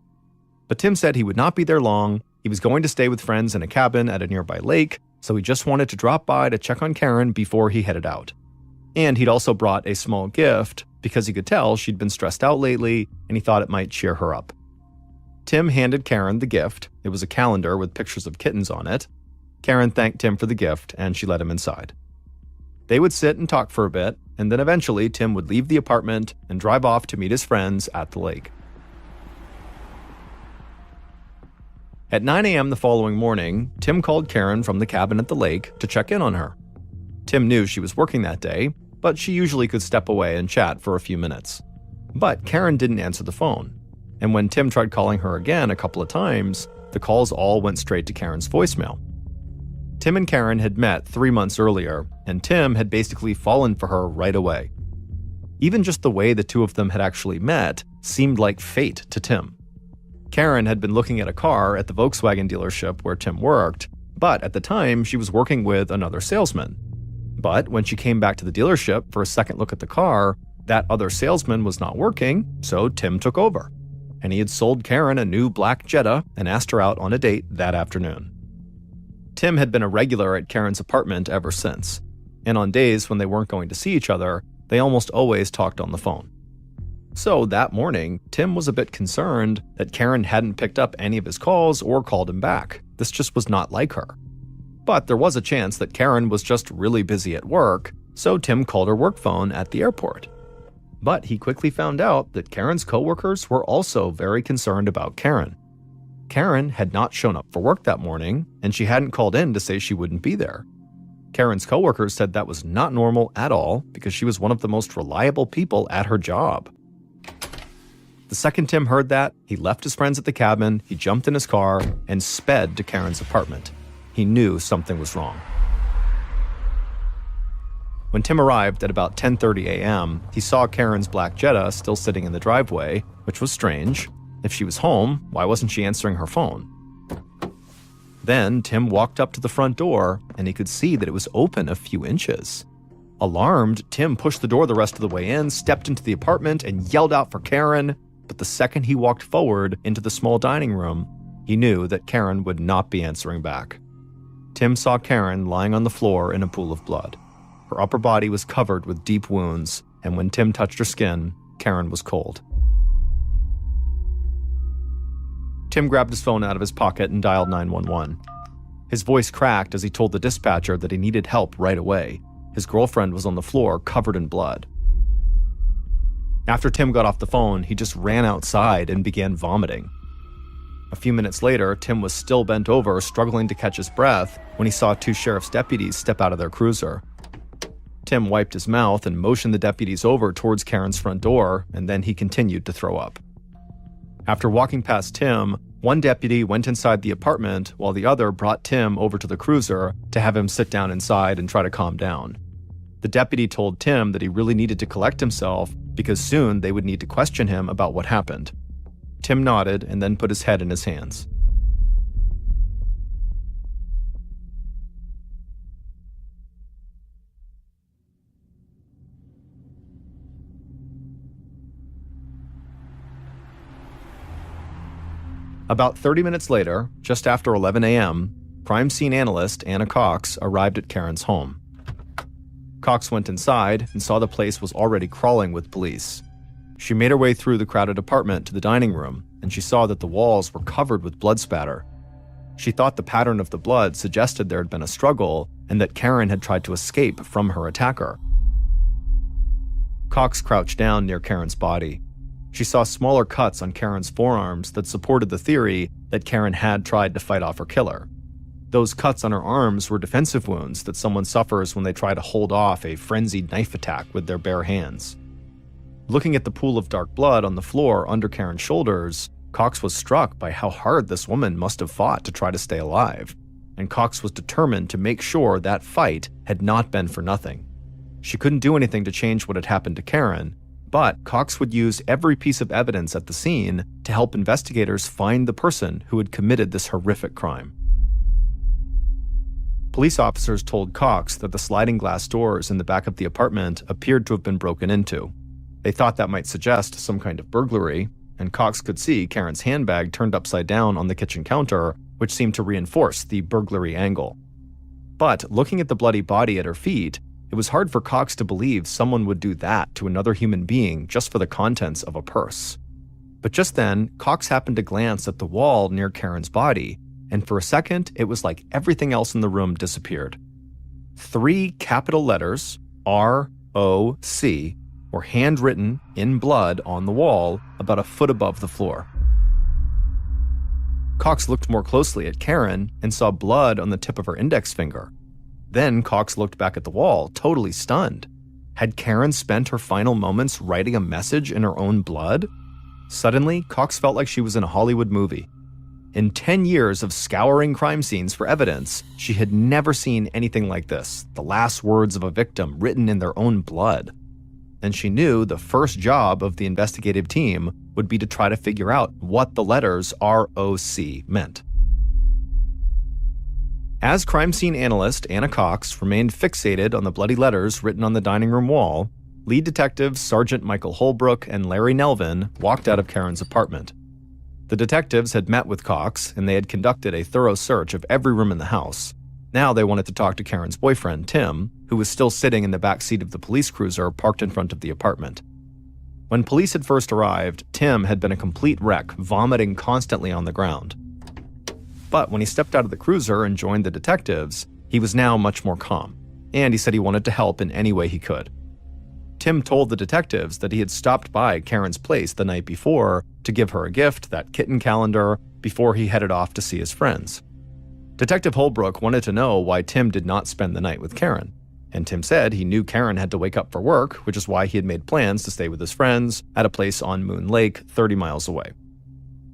But Tim said he would not be there long, he was going to stay with friends in a cabin at a nearby lake, so he just wanted to drop by to check on Karen before he headed out. And he'd also brought a small gift because he could tell she'd been stressed out lately and he thought it might cheer her up. Tim handed Karen the gift. It was a calendar with pictures of kittens on it. Karen thanked Tim for the gift and she let him inside. They would sit and talk for a bit, and then eventually Tim would leave the apartment and drive off to meet his friends at the lake. At 9 a.m. the following morning, Tim called Karen from the cabin at the lake to check in on her. Tim knew she was working that day, but she usually could step away and chat for a few minutes. But Karen didn't answer the phone, and when Tim tried calling her again a couple of times, the calls all went straight to Karen's voicemail. Tim and Karen had met 3 months earlier, and Tim had basically fallen for her right away. Even just the way the two of them had actually met seemed like fate to Tim. Karen had been looking at a car at the Volkswagen dealership where Tim worked, but at the time she was working with another salesman. But when she came back to the dealership for a second look at the car, that other salesman was not working, so Tim took over. And he had sold Karen a new black Jetta and asked her out on a date that afternoon. Tim had been a regular at Karen's apartment ever since, and on days when they weren't going to see each other, they almost always talked on the phone. So that morning, Tim was a bit concerned that Karen hadn't picked up any of his calls or called him back. This just was not like her. But there was a chance that Karen was just really busy at work, so Tim called her work phone at the airport. But he quickly found out that Karen's coworkers were also very concerned about Karen. Karen had not shown up for work that morning, and she hadn't called in to say she wouldn't be there. Karen's coworkers said that was not normal at all because she was one of the most reliable people at her job. The second Tim heard that, he left his friends at the cabin, he jumped in his car, and sped to Karen's apartment. He knew something was wrong. When Tim arrived at about 10:30 a.m., he saw Karen's black Jetta still sitting in the driveway, which was strange. If she was home, why wasn't she answering her phone? Then Tim walked up to the front door, and he could see that it was open a few inches. Alarmed, Tim pushed the door the rest of the way in, stepped into the apartment, and yelled out for Karen. But the second he walked forward into the small dining room, he knew that Karen would not be answering back. Tim saw Karen lying on the floor in a pool of blood. Her upper body was covered with deep wounds, and when Tim touched her skin, Karen was cold. Tim grabbed his phone out of his pocket and dialed 911. His voice cracked as he told the dispatcher that he needed help right away. His girlfriend was on the floor, covered in blood. After Tim got off the phone, he just ran outside and began vomiting. A few minutes later, Tim was still bent over, struggling to catch his breath, when he saw two sheriff's deputies step out of their cruiser. Tim wiped his mouth and motioned the deputies over towards Karen's front door, and then he continued to throw up. After walking past Tim, one deputy went inside the apartment while the other brought Tim over to the cruiser to have him sit down inside and try to calm down. The deputy told Tim that he really needed to collect himself because soon they would need to question him about what happened. Tim nodded and then put his head in his hands. About 30 minutes later, just after 11 a.m., crime scene analyst Anna Cox arrived at Karen's home. Cox went inside and saw the place was already crawling with police. She made her way through the crowded apartment to the dining room, and she saw that the walls were covered with blood spatter. She thought the pattern of the blood suggested there had been a struggle and that Karen had tried to escape from her attacker. Cox crouched down near Karen's body. She saw smaller cuts on Karen's forearms that supported the theory that Karen had tried to fight off her killer. Those cuts on her arms were defensive wounds that someone suffers when they try to hold off a frenzied knife attack with their bare hands. Looking at the pool of dark blood on the floor under Karen's shoulders, Cox was struck by how hard this woman must have fought to try to stay alive, and Cox was determined to make sure that fight had not been for nothing. She couldn't do anything to change what had happened to Karen, but Cox would use every piece of evidence at the scene to help investigators find the person who had committed this horrific crime. Police officers told Cox that the sliding glass doors in the back of the apartment appeared to have been broken into. They thought that might suggest some kind of burglary, and Cox could see Karen's handbag turned upside down on the kitchen counter, which seemed to reinforce the burglary angle. But looking at the bloody body at her feet, it was hard for Cox to believe someone would do that to another human being just for the contents of a purse. But just then, Cox happened to glance at the wall near Karen's body, and for a second, it was like everything else in the room disappeared. 3 capital letters, R-O-C, were handwritten in blood on the wall about a foot above the floor. Cox looked more closely at Karen and saw blood on the tip of her index finger. Then Cox looked back at the wall, totally stunned. Had Karen spent her final moments writing a message in her own blood? Suddenly, Cox felt like she was in a Hollywood movie. In 10 years of scouring crime scenes for evidence, she had never seen anything like this, the last words of a victim written in their own blood. And she knew the first job of the investigative team would be to try to figure out what the letters R-O-C meant. As crime scene analyst Anna Cox remained fixated on the bloody letters written on the dining room wall, lead detectives Sergeant Michael Holbrook and Larry Nelvin walked out of Karen's apartment. The detectives had met with Cox, and they had conducted a thorough search of every room in the house. Now they wanted to talk to Karen's boyfriend, Tim, who was still sitting in the back seat of the police cruiser parked in front of the apartment. When police had first arrived, Tim had been a complete wreck, vomiting constantly on the ground. But when he stepped out of the cruiser and joined the detectives, he was now much more calm, and he said he wanted to help in any way he could. Tim told the detectives that he had stopped by Karen's place the night before to give her a gift, that kitten calendar, before he headed off to see his friends. Detective Holbrook wanted to know why Tim did not spend the night with Karen, and Tim said he knew Karen had to wake up for work, which is why he had made plans to stay with his friends at a place on Moon Lake, 30 miles away.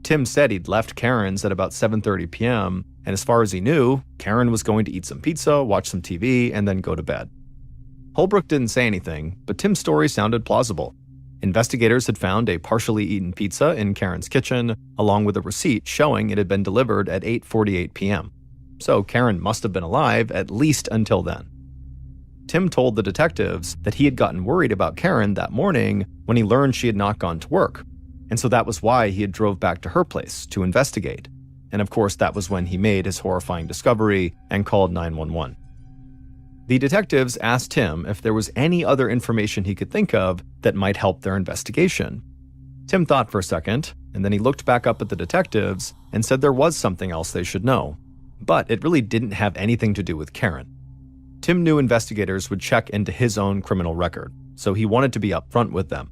Tim said he'd left Karen's at about 7:30 p.m., and as far as he knew, Karen was going to eat some pizza, watch some TV, and then go to bed. Holbrook didn't say anything, but Tim's story sounded plausible. Investigators had found a partially eaten pizza in Karen's kitchen, along with a receipt showing it had been delivered at 8:48 p.m. So Karen must have been alive at least until then. Tim told the detectives that he had gotten worried about Karen that morning when he learned she had not gone to work, and so that was why he had drove back to her place to investigate. And of course, that was when he made his horrifying discovery and called 911. The detectives asked Tim if there was any other information he could think of that might help their investigation. Tim thought for a second, and then he looked back up at the detectives and said there was something else they should know. But it really didn't have anything to do with Karen. Tim knew investigators would check into his own criminal record, so he wanted to be upfront with them.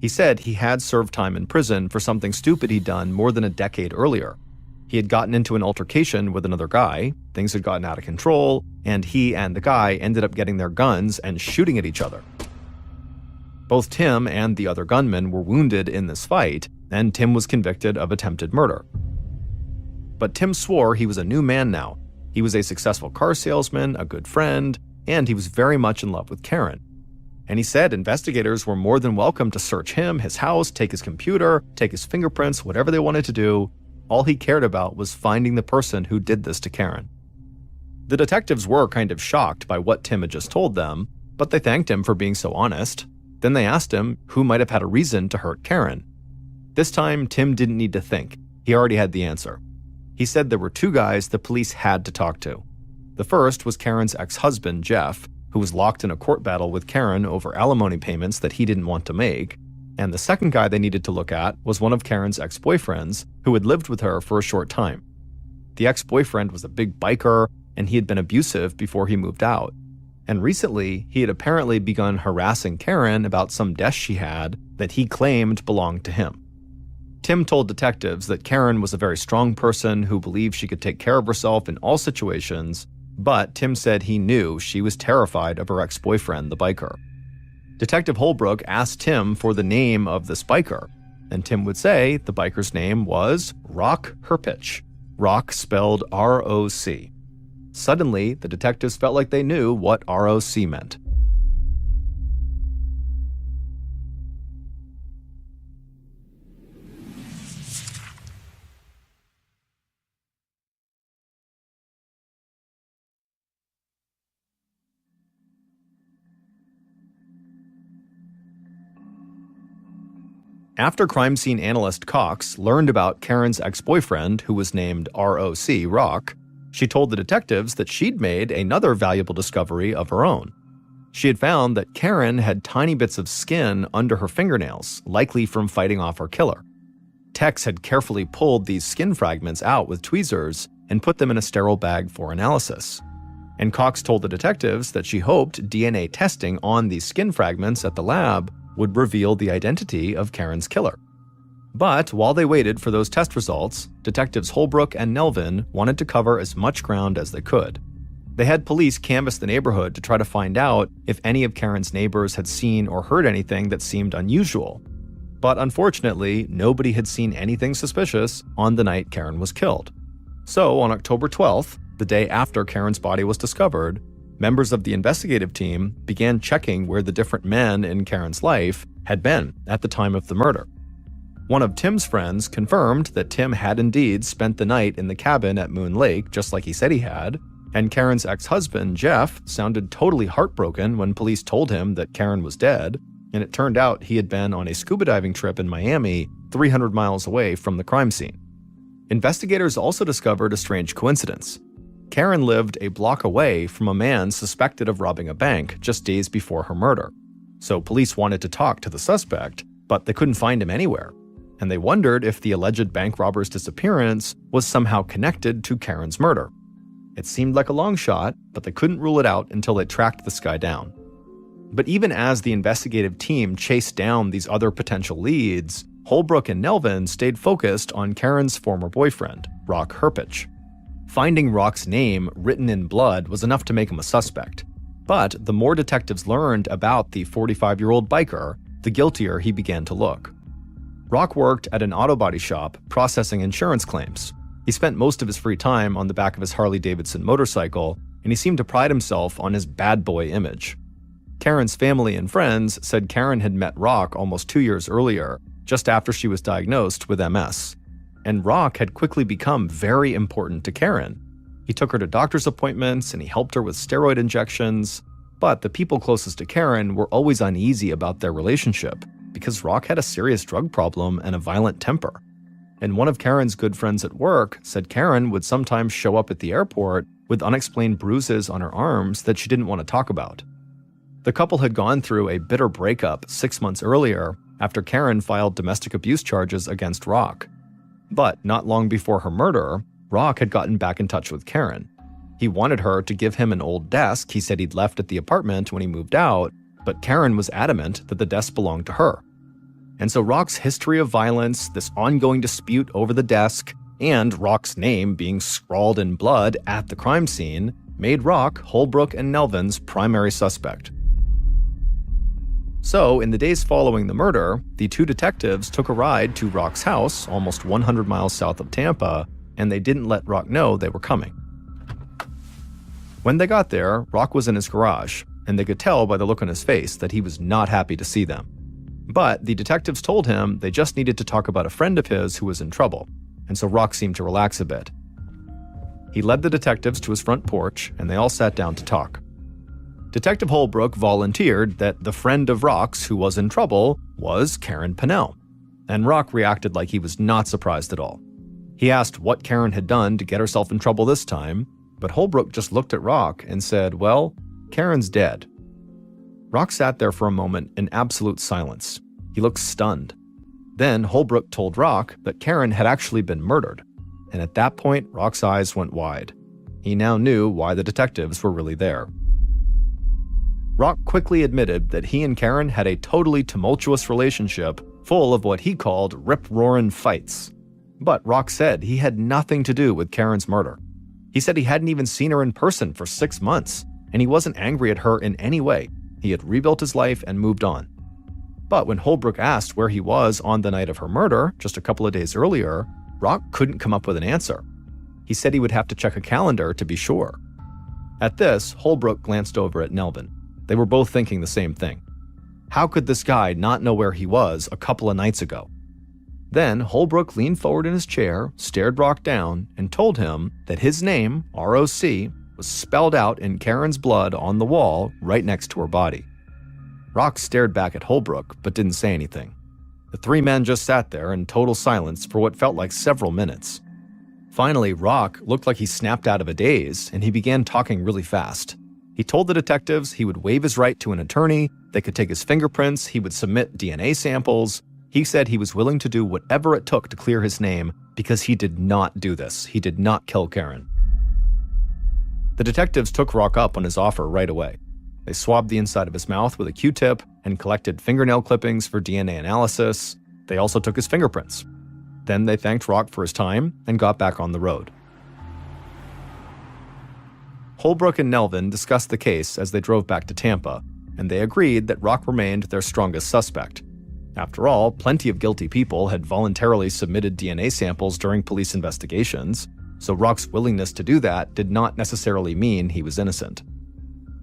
He said he had served time in prison for something stupid he'd done more than a decade earlier. He had gotten into an altercation with another guy, things had gotten out of control, and he and the guy ended up getting their guns and shooting at each other. Both Tim and the other gunman were wounded in this fight, and Tim was convicted of attempted murder. But Tim swore he was a new man now. He was a successful car salesman, a good friend, and he was very much in love with Karen. And he said investigators were more than welcome to search him, his house, take his computer, take his fingerprints, whatever they wanted to do. All he cared about was finding the person who did this to Karen. The detectives were kind of shocked by what Tim had just told them, but they thanked him for being so honest. Then they asked him who might have had a reason to hurt Karen. This time, Tim didn't need to think. He already had the answer. He said there were two guys the police had to talk to. The first was Karen's ex-husband, Jeff, who was locked in a court battle with Karen over alimony payments that he didn't want to make. And the second guy they needed to look at was one of Karen's ex-boyfriends, who had lived with her for a short time. The ex-boyfriend was a big biker, and he had been abusive before he moved out. And recently, he had apparently begun harassing Karen about some desk she had that he claimed belonged to him. Tim told detectives that Karen was a very strong person who believed she could take care of herself in all situations, but Tim said he knew she was terrified of her ex-boyfriend, the biker. Detective Holbrook asked Tim for the name of this biker, and Tim would say the biker's name was Rock Herpich. Rock spelled R-O-C. Suddenly, the detectives felt like they knew what R-O-C meant. After crime scene analyst Cox learned about Karen's ex-boyfriend, who was named R.O.C. Rock, she told the detectives that she'd made another valuable discovery of her own. She had found that Karen had tiny bits of skin under her fingernails, likely from fighting off her killer. Tex had carefully pulled these skin fragments out with tweezers and put them in a sterile bag for analysis. And Cox told the detectives that she hoped DNA testing on these skin fragments at the lab would reveal the identity of Karen's killer. But while they waited for those test results, detectives Holbrook and Nelvin wanted to cover as much ground as they could. They had police canvass the neighborhood to try to find out if any of Karen's neighbors had seen or heard anything that seemed unusual. But unfortunately, nobody had seen anything suspicious on the night Karen was killed. So on October 12th, the day after Karen's body was discovered, members of the investigative team began checking where the different men in Karen's life had been at the time of the murder. One of Tim's friends confirmed that Tim had indeed spent the night in the cabin at Moon Lake, just like he said he had, and Karen's ex-husband, Jeff, sounded totally heartbroken when police told him that Karen was dead, and it turned out he had been on a scuba diving trip in Miami, 300 miles away from the crime scene. Investigators also discovered a strange coincidence. Karen lived a block away from a man suspected of robbing a bank just days before her murder. So police wanted to talk to the suspect, but they couldn't find him anywhere. And they wondered if the alleged bank robber's disappearance was somehow connected to Karen's murder. It seemed like a long shot, but they couldn't rule it out until they tracked this guy down. But even as the investigative team chased down these other potential leads, Holbrook and Nelvin stayed focused on Karen's former boyfriend, Rock Herpich. Finding Rock's name written in blood was enough to make him a suspect. But the more detectives learned about the 45-year-old biker, the guiltier he began to look. Rock worked at an auto body shop processing insurance claims. He spent most of his free time on the back of his Harley-Davidson motorcycle, and he seemed to pride himself on his bad boy image. Karen's family and friends said Karen had met Rock almost 2 years earlier, just after she was diagnosed with MS. And Rock had quickly become very important to Karen. He took her to doctor's appointments and he helped her with steroid injections, but the people closest to Karen were always uneasy about their relationship because Rock had a serious drug problem and a violent temper. And one of Karen's good friends at work said Karen would sometimes show up at the airport with unexplained bruises on her arms that she didn't want to talk about. The couple had gone through a bitter breakup 6 months earlier after Karen filed domestic abuse charges against Rock. But not long before her murder, Rock had gotten back in touch with Karen. He wanted her to give him an old desk he said he'd left at the apartment when he moved out, but Karen was adamant that the desk belonged to her. And so Rock's history of violence, this ongoing dispute over the desk, and Rock's name being scrawled in blood at the crime scene made Rock Holbrook and Nelvin's primary suspect. So, in the days following the murder, the two detectives took a ride to Rock's house, almost 100 miles south of Tampa, and they didn't let Rock know they were coming. When they got there, Rock was in his garage, and they could tell by the look on his face that he was not happy to see them. But the detectives told him they just needed to talk about a friend of his who was in trouble, and so Rock seemed to relax a bit. He led the detectives to his front porch, and they all sat down to talk. Detective Holbrook volunteered that the friend of Rock's who was in trouble was Karen Pennell, and Rock reacted like he was not surprised at all. He asked what Karen had done to get herself in trouble this time, but Holbrook just looked at Rock and said, "Well, Karen's dead." Rock sat there for a moment in absolute silence. He looked stunned. Then Holbrook told Rock that Karen had actually been murdered, and at that point, Rock's eyes went wide. He now knew why the detectives were really there. Rock quickly admitted that he and Karen had a totally tumultuous relationship full of what he called rip-roarin' fights. But Rock said he had nothing to do with Karen's murder. He said he hadn't even seen her in person for 6 months, and he wasn't angry at her in any way. He had rebuilt his life and moved on. But when Holbrook asked where he was on the night of her murder, just a couple of days earlier, Rock couldn't come up with an answer. He said he would have to check a calendar to be sure. At this, Holbrook glanced over at Nelvin. They were both thinking the same thing. How could this guy not know where he was a couple of nights ago? Then Holbrook leaned forward in his chair, stared Rock down, and told him that his name, R.O.C., was spelled out in Karen's blood on the wall right next to her body. Rock stared back at Holbrook, but didn't say anything. The three men just sat there in total silence for what felt like several minutes. Finally, Rock looked like he snapped out of a daze, and he began talking really fast. He told the detectives he would waive his right to an attorney, they could take his fingerprints, he would submit DNA samples. He said he was willing to do whatever it took to clear his name because he did not do this. He did not kill Karen. The detectives took Rock up on his offer right away. They swabbed the inside of his mouth with a Q-tip and collected fingernail clippings for DNA analysis. They also took his fingerprints. Then they thanked Rock for his time and got back on the road. Holbrook and Nelvin discussed the case as they drove back to Tampa, and they agreed that Rock remained their strongest suspect. After all, plenty of guilty people had voluntarily submitted DNA samples during police investigations, so Rock's willingness to do that did not necessarily mean he was innocent.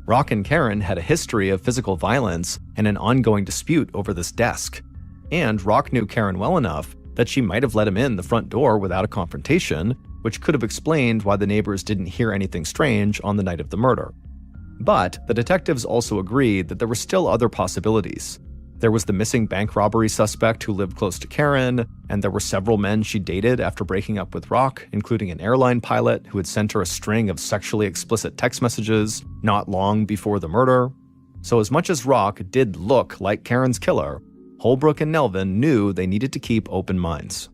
Rock and Karen had a history of physical violence and an ongoing dispute over this desk, and Rock knew Karen well enough that she might have let him in the front door without a confrontation, which could have explained why the neighbors didn't hear anything strange on the night of the murder. But the detectives also agreed that there were still other possibilities. There was the missing bank robbery suspect who lived close to Karen, and there were several men she dated after breaking up with Rock, including an airline pilot who had sent her a string of sexually explicit text messages not long before the murder. So as much as Rock did look like Karen's killer, Holbrook and Nelvin knew they needed to keep open minds.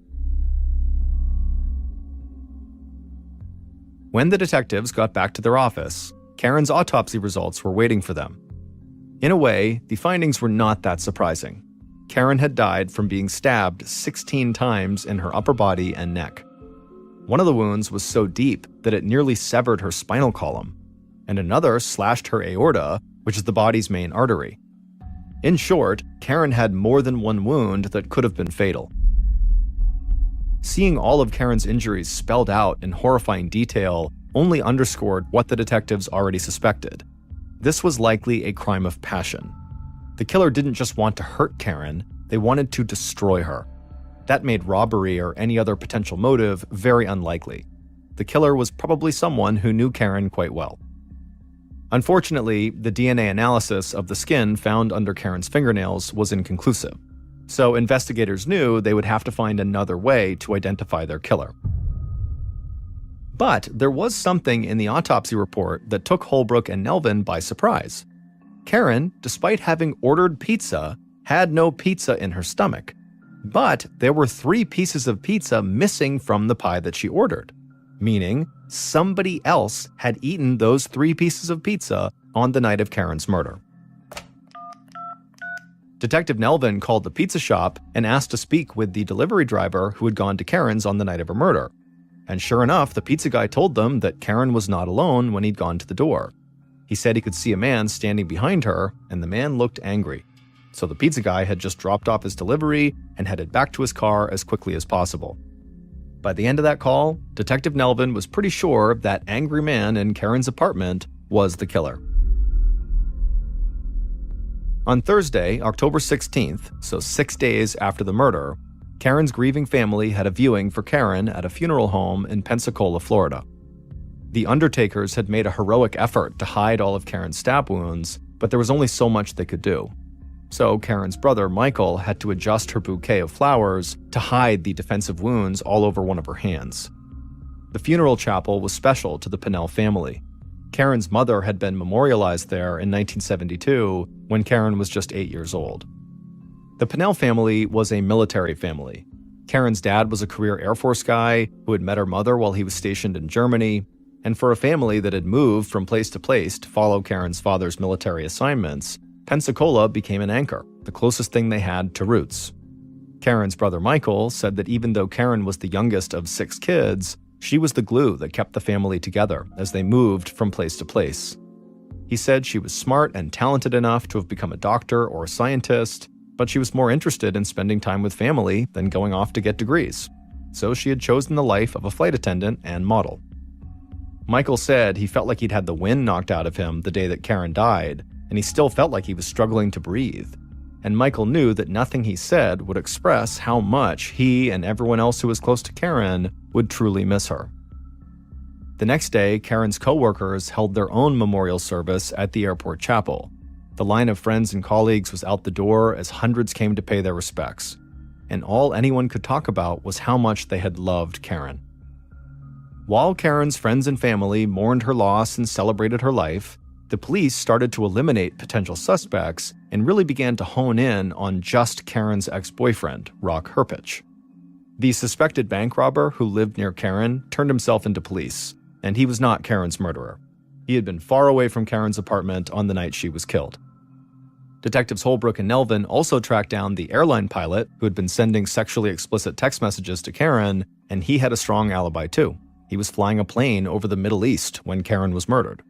When the detectives got back to their office, Karen's autopsy results were waiting for them. In a way, the findings were not that surprising. Karen had died from being stabbed 16 times in her upper body and neck. One of the wounds was so deep that it nearly severed her spinal column, and another slashed her aorta, which is the body's main artery. In short, Karen had more than one wound that could have been fatal. Seeing all of Karen's injuries spelled out in horrifying detail only underscored what the detectives already suspected. This was likely a crime of passion. The killer didn't just want to hurt Karen, they wanted to destroy her. That made robbery or any other potential motive very unlikely. The killer was probably someone who knew Karen quite well. Unfortunately, the DNA analysis of the skin found under Karen's fingernails was inconclusive, so investigators knew they would have to find another way to identify their killer. But there was something in the autopsy report that took Holbrook and Nelvin by surprise. Karen, despite having ordered pizza, had no pizza in her stomach. But there were 3 pieces of pizza missing from the pie that she ordered, meaning somebody else had eaten those 3 pieces of pizza on the night of Karen's murder. Detective Nelvin called the pizza shop and asked to speak with the delivery driver who had gone to Karen's on the night of her murder. And sure enough, the pizza guy told them that Karen was not alone when he'd gone to the door. He said he could see a man standing behind her, and the man looked angry. So the pizza guy had just dropped off his delivery and headed back to his car as quickly as possible. By the end of that call, Detective Nelvin was pretty sure that angry man in Karen's apartment was the killer. On Thursday, October 16th, so 6 days after the murder, Karen's grieving family had a viewing for Karen at a funeral home in Pensacola, Florida. The undertakers had made a heroic effort to hide all of Karen's stab wounds, but there was only so much they could do. So Karen's brother, Michael, had to adjust her bouquet of flowers to hide the defensive wounds all over one of her hands. The funeral chapel was special to the Pennell family. Karen's mother had been memorialized there in 1972 when Karen was just 8 years old. The Pennell family was a military family. Karen's dad was a career Air Force guy who had met her mother while he was stationed in Germany, and for a family that had moved from place to place to follow Karen's father's military assignments, Pensacola became an anchor, the closest thing they had to roots. Karen's brother Michael said that even though Karen was the youngest of 6 kids, she was the glue that kept the family together as they moved from place to place. He said she was smart and talented enough to have become a doctor or a scientist, but she was more interested in spending time with family than going off to get degrees. So she had chosen the life of a flight attendant and model. Michael said he felt like he'd had the wind knocked out of him the day that Karen died, and he still felt like he was struggling to breathe. And Michael knew that nothing he said would express how much he and everyone else who was close to Karen would truly miss her. The next day, Karen's co-workers held their own memorial service at the airport chapel. The line of friends and colleagues was out the door as hundreds came to pay their respects. And all anyone could talk about was how much they had loved Karen. While Karen's friends and family mourned her loss and celebrated her life, the police started to eliminate potential suspects and really began to hone in on just Karen's ex-boyfriend, Rock Herpich. The suspected bank robber who lived near Karen turned himself into police, and he was not Karen's murderer. He had been far away from Karen's apartment on the night she was killed. Detectives Holbrook and Nelvin also tracked down the airline pilot who had been sending sexually explicit text messages to Karen, and he had a strong alibi too. He was flying a plane over the Middle East when Karen was murdered.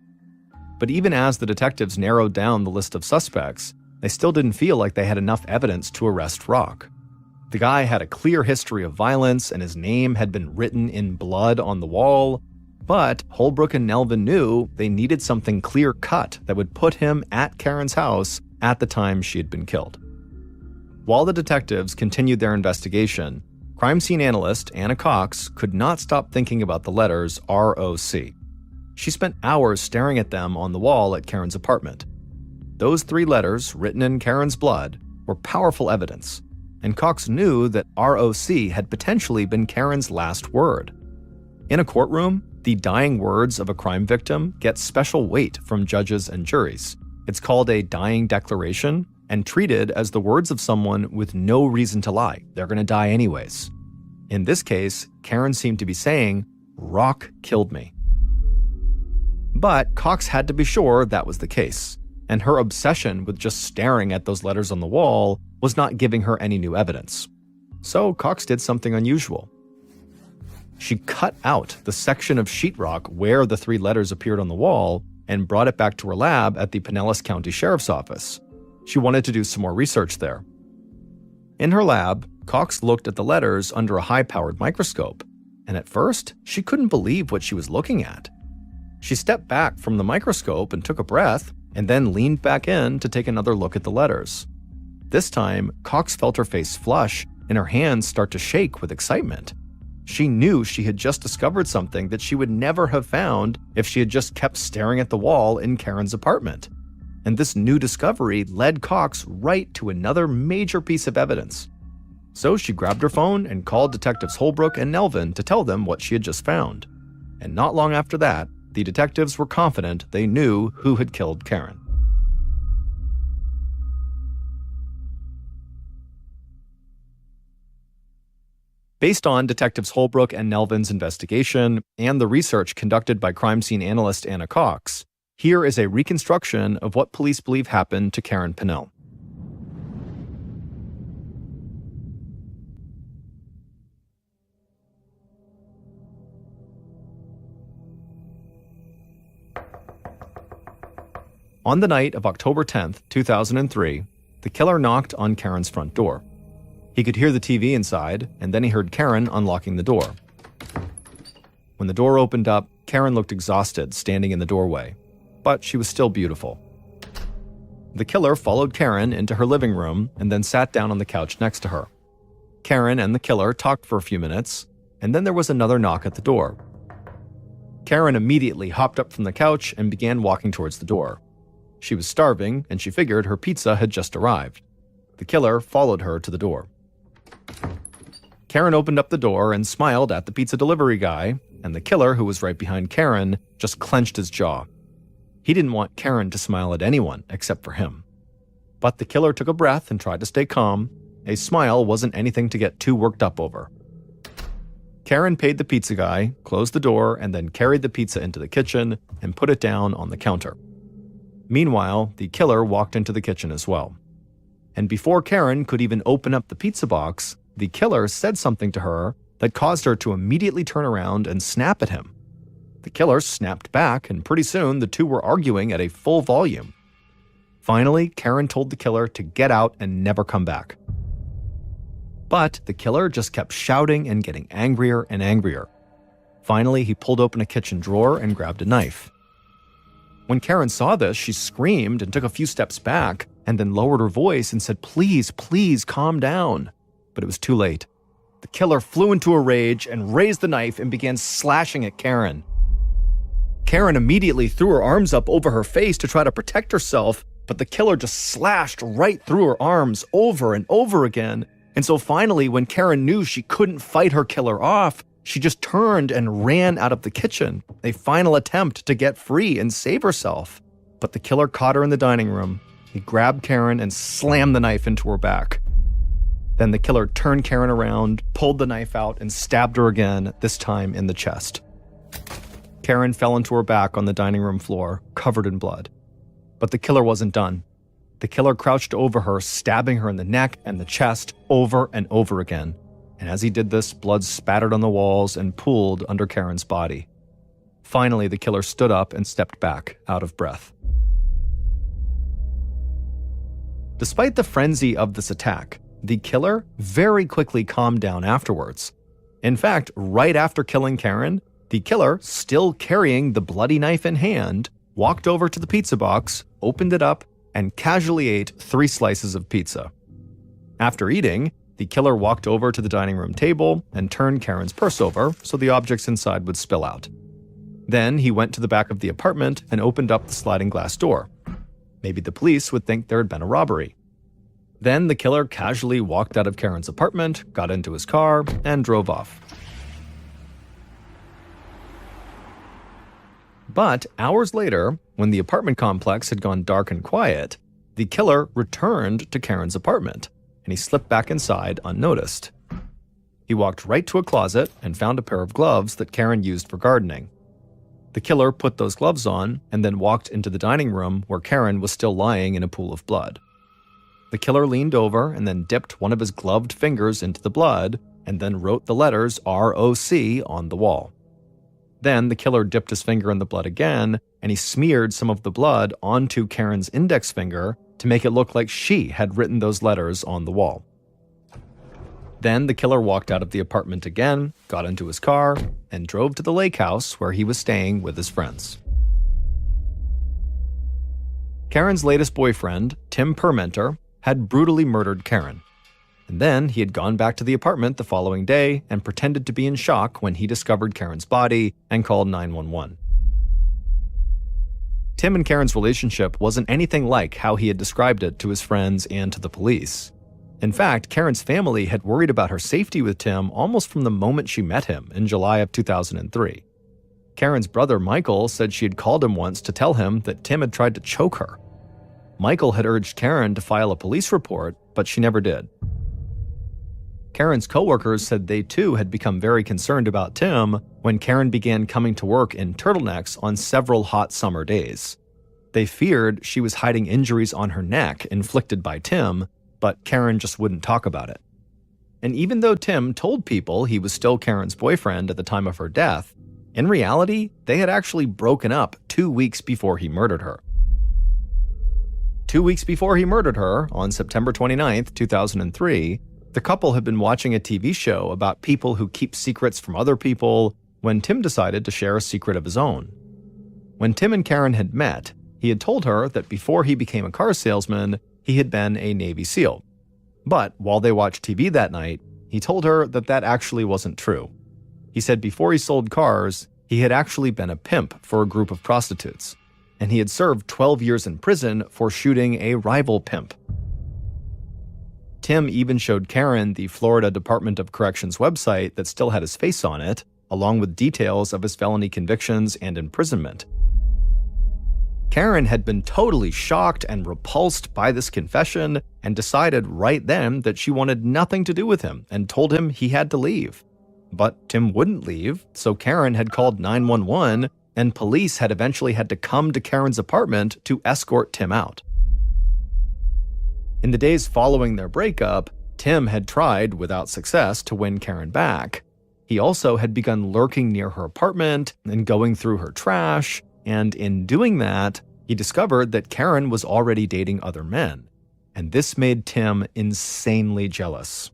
But even as the detectives narrowed down the list of suspects, they still didn't feel like they had enough evidence to arrest Rock. The guy had a clear history of violence, and his name had been written in blood on the wall, but Holbrook and Nelvin knew they needed something clear-cut that would put him at Karen's house at the time she had been killed. While the detectives continued their investigation, crime scene analyst Anna Cox could not stop thinking about the letters ROC. She spent hours staring at them on the wall at Karen's apartment. Those 3 letters, written in Karen's blood, were powerful evidence, and Cox knew that ROC had potentially been Karen's last word. In a courtroom, the dying words of a crime victim get special weight from judges and juries. It's called a dying declaration and treated as the words of someone with no reason to lie. They're going to die anyways. In this case, Karen seemed to be saying, "Rock killed me." But Cox had to be sure that was the case, and her obsession with just staring at those letters on the wall was not giving her any new evidence. So Cox did something unusual. She cut out the section of sheetrock where the 3 letters appeared on the wall and brought it back to her lab at the Pinellas County Sheriff's Office. She wanted to do some more research there. In her lab, Cox looked at the letters under a high-powered microscope, and at first, she couldn't believe what she was looking at. She stepped back from the microscope and took a breath, and then leaned back in to take another look at the letters. This time, Cox felt her face flush and her hands start to shake with excitement. She knew she had just discovered something that she would never have found if she had just kept staring at the wall in Karen's apartment. And this new discovery led Cox right to another major piece of evidence. So she grabbed her phone and called Detectives Holbrook and Nelvin to tell them what she had just found. And not long after that, the detectives were confident they knew who had killed Karen. Based on Detectives Holbrook and Nelvin's investigation and the research conducted by crime scene analyst Anna Cox, here is a reconstruction of what police believe happened to Karen Pennell. On the night of October 10th, 2003, the killer knocked on Karen's front door. He could hear the TV inside, and then he heard Karen unlocking the door. When the door opened up, Karen looked exhausted standing in the doorway, but she was still beautiful. The killer followed Karen into her living room and then sat down on the couch next to her. Karen and the killer talked for a few minutes, and then there was another knock at the door. Karen immediately hopped up from the couch and began walking towards the door. She was starving, and she figured her pizza had just arrived. The killer followed her to the door. Karen opened up the door and smiled at the pizza delivery guy, and the killer, who was right behind Karen, just clenched his jaw. He didn't want Karen to smile at anyone except for him. But the killer took a breath and tried to stay calm. A smile wasn't anything to get too worked up over. Karen paid the pizza guy, closed the door, and then carried the pizza into the kitchen and put it down on the counter. Meanwhile, the killer walked into the kitchen as well. And before Karen could even open up the pizza box, the killer said something to her that caused her to immediately turn around and snap at him. The killer snapped back, and pretty soon the two were arguing at a full volume. Finally, Karen told the killer to get out and never come back. But the killer just kept shouting and getting angrier and angrier. Finally, he pulled open a kitchen drawer and grabbed a knife. When Karen saw this, she screamed and took a few steps back and then lowered her voice and said, "Please, please calm down." But it was too late. The killer flew into a rage and raised the knife and began slashing at Karen. Karen immediately threw her arms up over her face to try to protect herself, but the killer just slashed right through her arms over and over again. And so finally, when Karen knew she couldn't fight her killer off, she just turned and ran out of the kitchen, a final attempt to get free and save herself. But the killer caught her in the dining room. He grabbed Karen and slammed the knife into her back. Then the killer turned Karen around, pulled the knife out, and stabbed her again, this time in the chest. Karen fell into her back on the dining room floor, covered in blood. But the killer wasn't done. The killer crouched over her, stabbing her in the neck and the chest over and over again. And as he did this, blood spattered on the walls and pooled under Karen's body. Finally, the killer stood up and stepped back, out of breath. Despite the frenzy of this attack, the killer very quickly calmed down afterwards. In fact, right after killing Karen, the killer, still carrying the bloody knife in hand, walked over to the pizza box, opened it up, and casually ate 3 slices of pizza. After eating, the killer walked over to the dining room table and turned Karen's purse over so the objects inside would spill out. Then he went to the back of the apartment and opened up the sliding glass door. Maybe the police would think there had been a robbery. Then the killer casually walked out of Karen's apartment, got into his car, and drove off. But hours later, when the apartment complex had gone dark and quiet, the killer returned to Karen's apartment, and he slipped back inside unnoticed. He walked right to a closet and found a pair of gloves that Karen used for gardening. The killer put those gloves on and then walked into the dining room where Karen was still lying in a pool of blood. The killer leaned over and then dipped one of his gloved fingers into the blood and then wrote the letters ROC on the wall. Then the killer dipped his finger in the blood again, and he smeared some of the blood onto Karen's index finger to make it look like she had written those letters on the wall. Then the killer walked out of the apartment again, got into his car, and drove to the lake house where he was staying with his friends. Karen's latest boyfriend, Tim Permenter, had brutally murdered Karen. And then he had gone back to the apartment the following day and pretended to be in shock when he discovered Karen's body and called 911. Tim and Karen's relationship wasn't anything like how he had described it to his friends and to the police. In fact, Karen's family had worried about her safety with Tim almost from the moment she met him in July of 2003. Karen's brother Michael said she had called him once to tell him that Tim had tried to choke her. Michael had urged Karen to file a police report, but she never did. Karen's coworkers said they too had become very concerned about Tim when Karen began coming to work in turtlenecks on several hot summer days. They feared she was hiding injuries on her neck inflicted by Tim, but Karen just wouldn't talk about it. And even though Tim told people he was still Karen's boyfriend at the time of her death, in reality, they had actually broken up 2 weeks before he murdered her. 2 weeks before he murdered her, on September 29, 2003, the couple had been watching a TV show about people who keep secrets from other people when Tim decided to share a secret of his own. When Tim and Karen had met, he had told her that before he became a car salesman, he had been a Navy SEAL. But while they watched TV that night, he told her that that actually wasn't true. He said before he sold cars, he had actually been a pimp for a group of prostitutes, and he had served 12 years in prison for shooting a rival pimp. Tim even showed Karen the Florida Department of Corrections website that still had his face on it, along with details of his felony convictions and imprisonment. Karen had been totally shocked and repulsed by this confession and decided right then that she wanted nothing to do with him and told him he had to leave. But Tim wouldn't leave, so Karen had called 911 and police had eventually had to come to Karen's apartment to escort Tim out. In the days following their breakup, Tim had tried, without success, to win Karen back. He also had begun lurking near her apartment and going through her trash, and in doing that, he discovered that Karen was already dating other men. And this made Tim insanely jealous.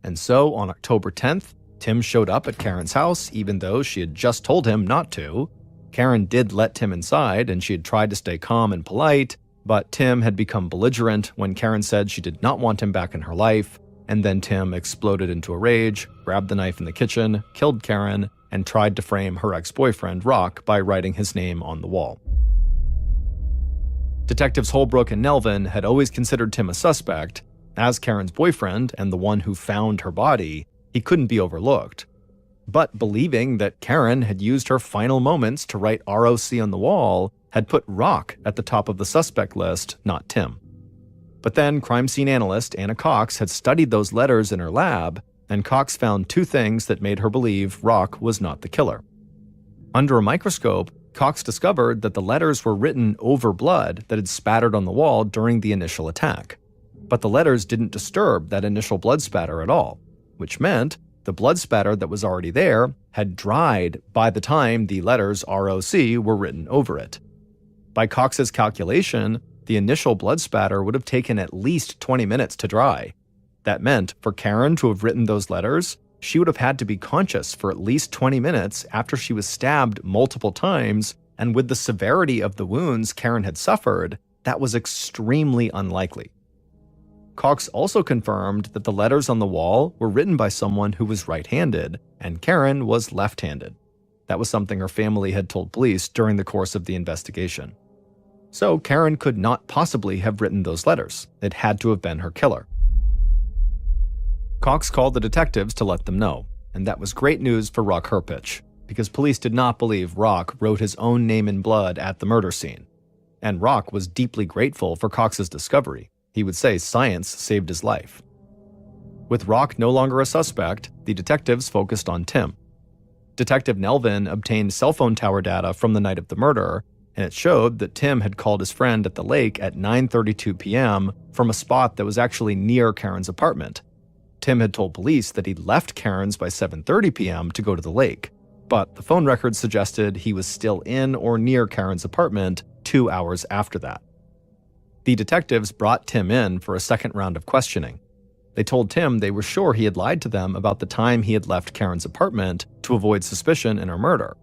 And so, on October 10th, Tim showed up at Karen's house even though she had just told him not to. Karen did let Tim inside and she had tried to stay calm and polite, but Tim had become belligerent when Karen said she did not want him back in her life, and then Tim exploded into a rage, grabbed the knife in the kitchen, killed Karen, and tried to frame her ex-boyfriend, Rock, by writing his name on the wall. Detectives Holbrook and Nelvin had always considered Tim a suspect. As Karen's boyfriend and the one who found her body, he couldn't be overlooked. But believing that Karen had used her final moments to write ROC on the wall had put Rock at the top of the suspect list, not Tim. But then crime scene analyst Anna Cox had studied those letters in her lab, and Cox found two things that made her believe Rock was not the killer. Under a microscope, Cox discovered that the letters were written over blood that had spattered on the wall during the initial attack. But the letters didn't disturb that initial blood spatter at all, which meant the blood spatter that was already there had dried by the time the letters ROC were written over it. By Cox's calculation, the initial blood spatter would have taken at least 20 minutes to dry. That meant for Karen to have written those letters, she would have had to be conscious for at least 20 minutes after she was stabbed multiple times, and with the severity of the wounds Karen had suffered, that was extremely unlikely. Cox also confirmed that the letters on the wall were written by someone who was right-handed, and Karen was left-handed. That was something her family had told police during the course of the investigation. So Karen could not possibly have written those letters. It had to have been her killer. Cox called the detectives to let them know, and that was great news for Rock Herpich, because police did not believe Rock wrote his own name in blood at the murder scene. And Rock was deeply grateful for Cox's discovery. He would say science saved his life. With Rock no longer a suspect, the detectives focused on Tim. Detective Nelvin obtained cell phone tower data from the night of the murder, and it showed that Tim had called his friend at the lake at 9:32 p.m. from a spot that was actually near Karen's apartment. Tim had told police that he'd left Karen's by 7:30 p.m. to go to the lake, but the phone records suggested he was still in or near Karen's apartment 2 hours after that. The detectives brought Tim in for a second round of questioning. They told Tim they were sure he had lied to them about the time he had left Karen's apartment to avoid suspicion in her murder.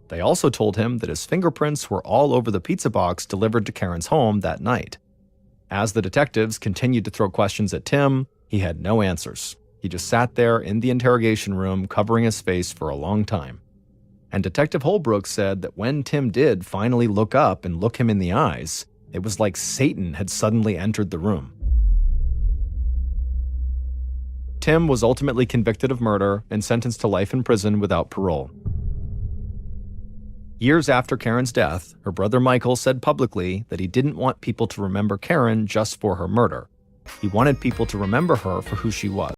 They also told him that his fingerprints were all over the pizza box delivered to Karen's home that night. As the detectives continued to throw questions at Tim, he had no answers. He just sat there in the interrogation room covering his face for a long time. And Detective Holbrook said that when Tim did finally look up and look him in the eyes, it was like Satan had suddenly entered the room. Tim was ultimately convicted of murder and sentenced to life in prison without parole. Years after Karen's death, her brother Michael said publicly that he didn't want people to remember Karen just for her murder. He wanted people to remember her for who she was.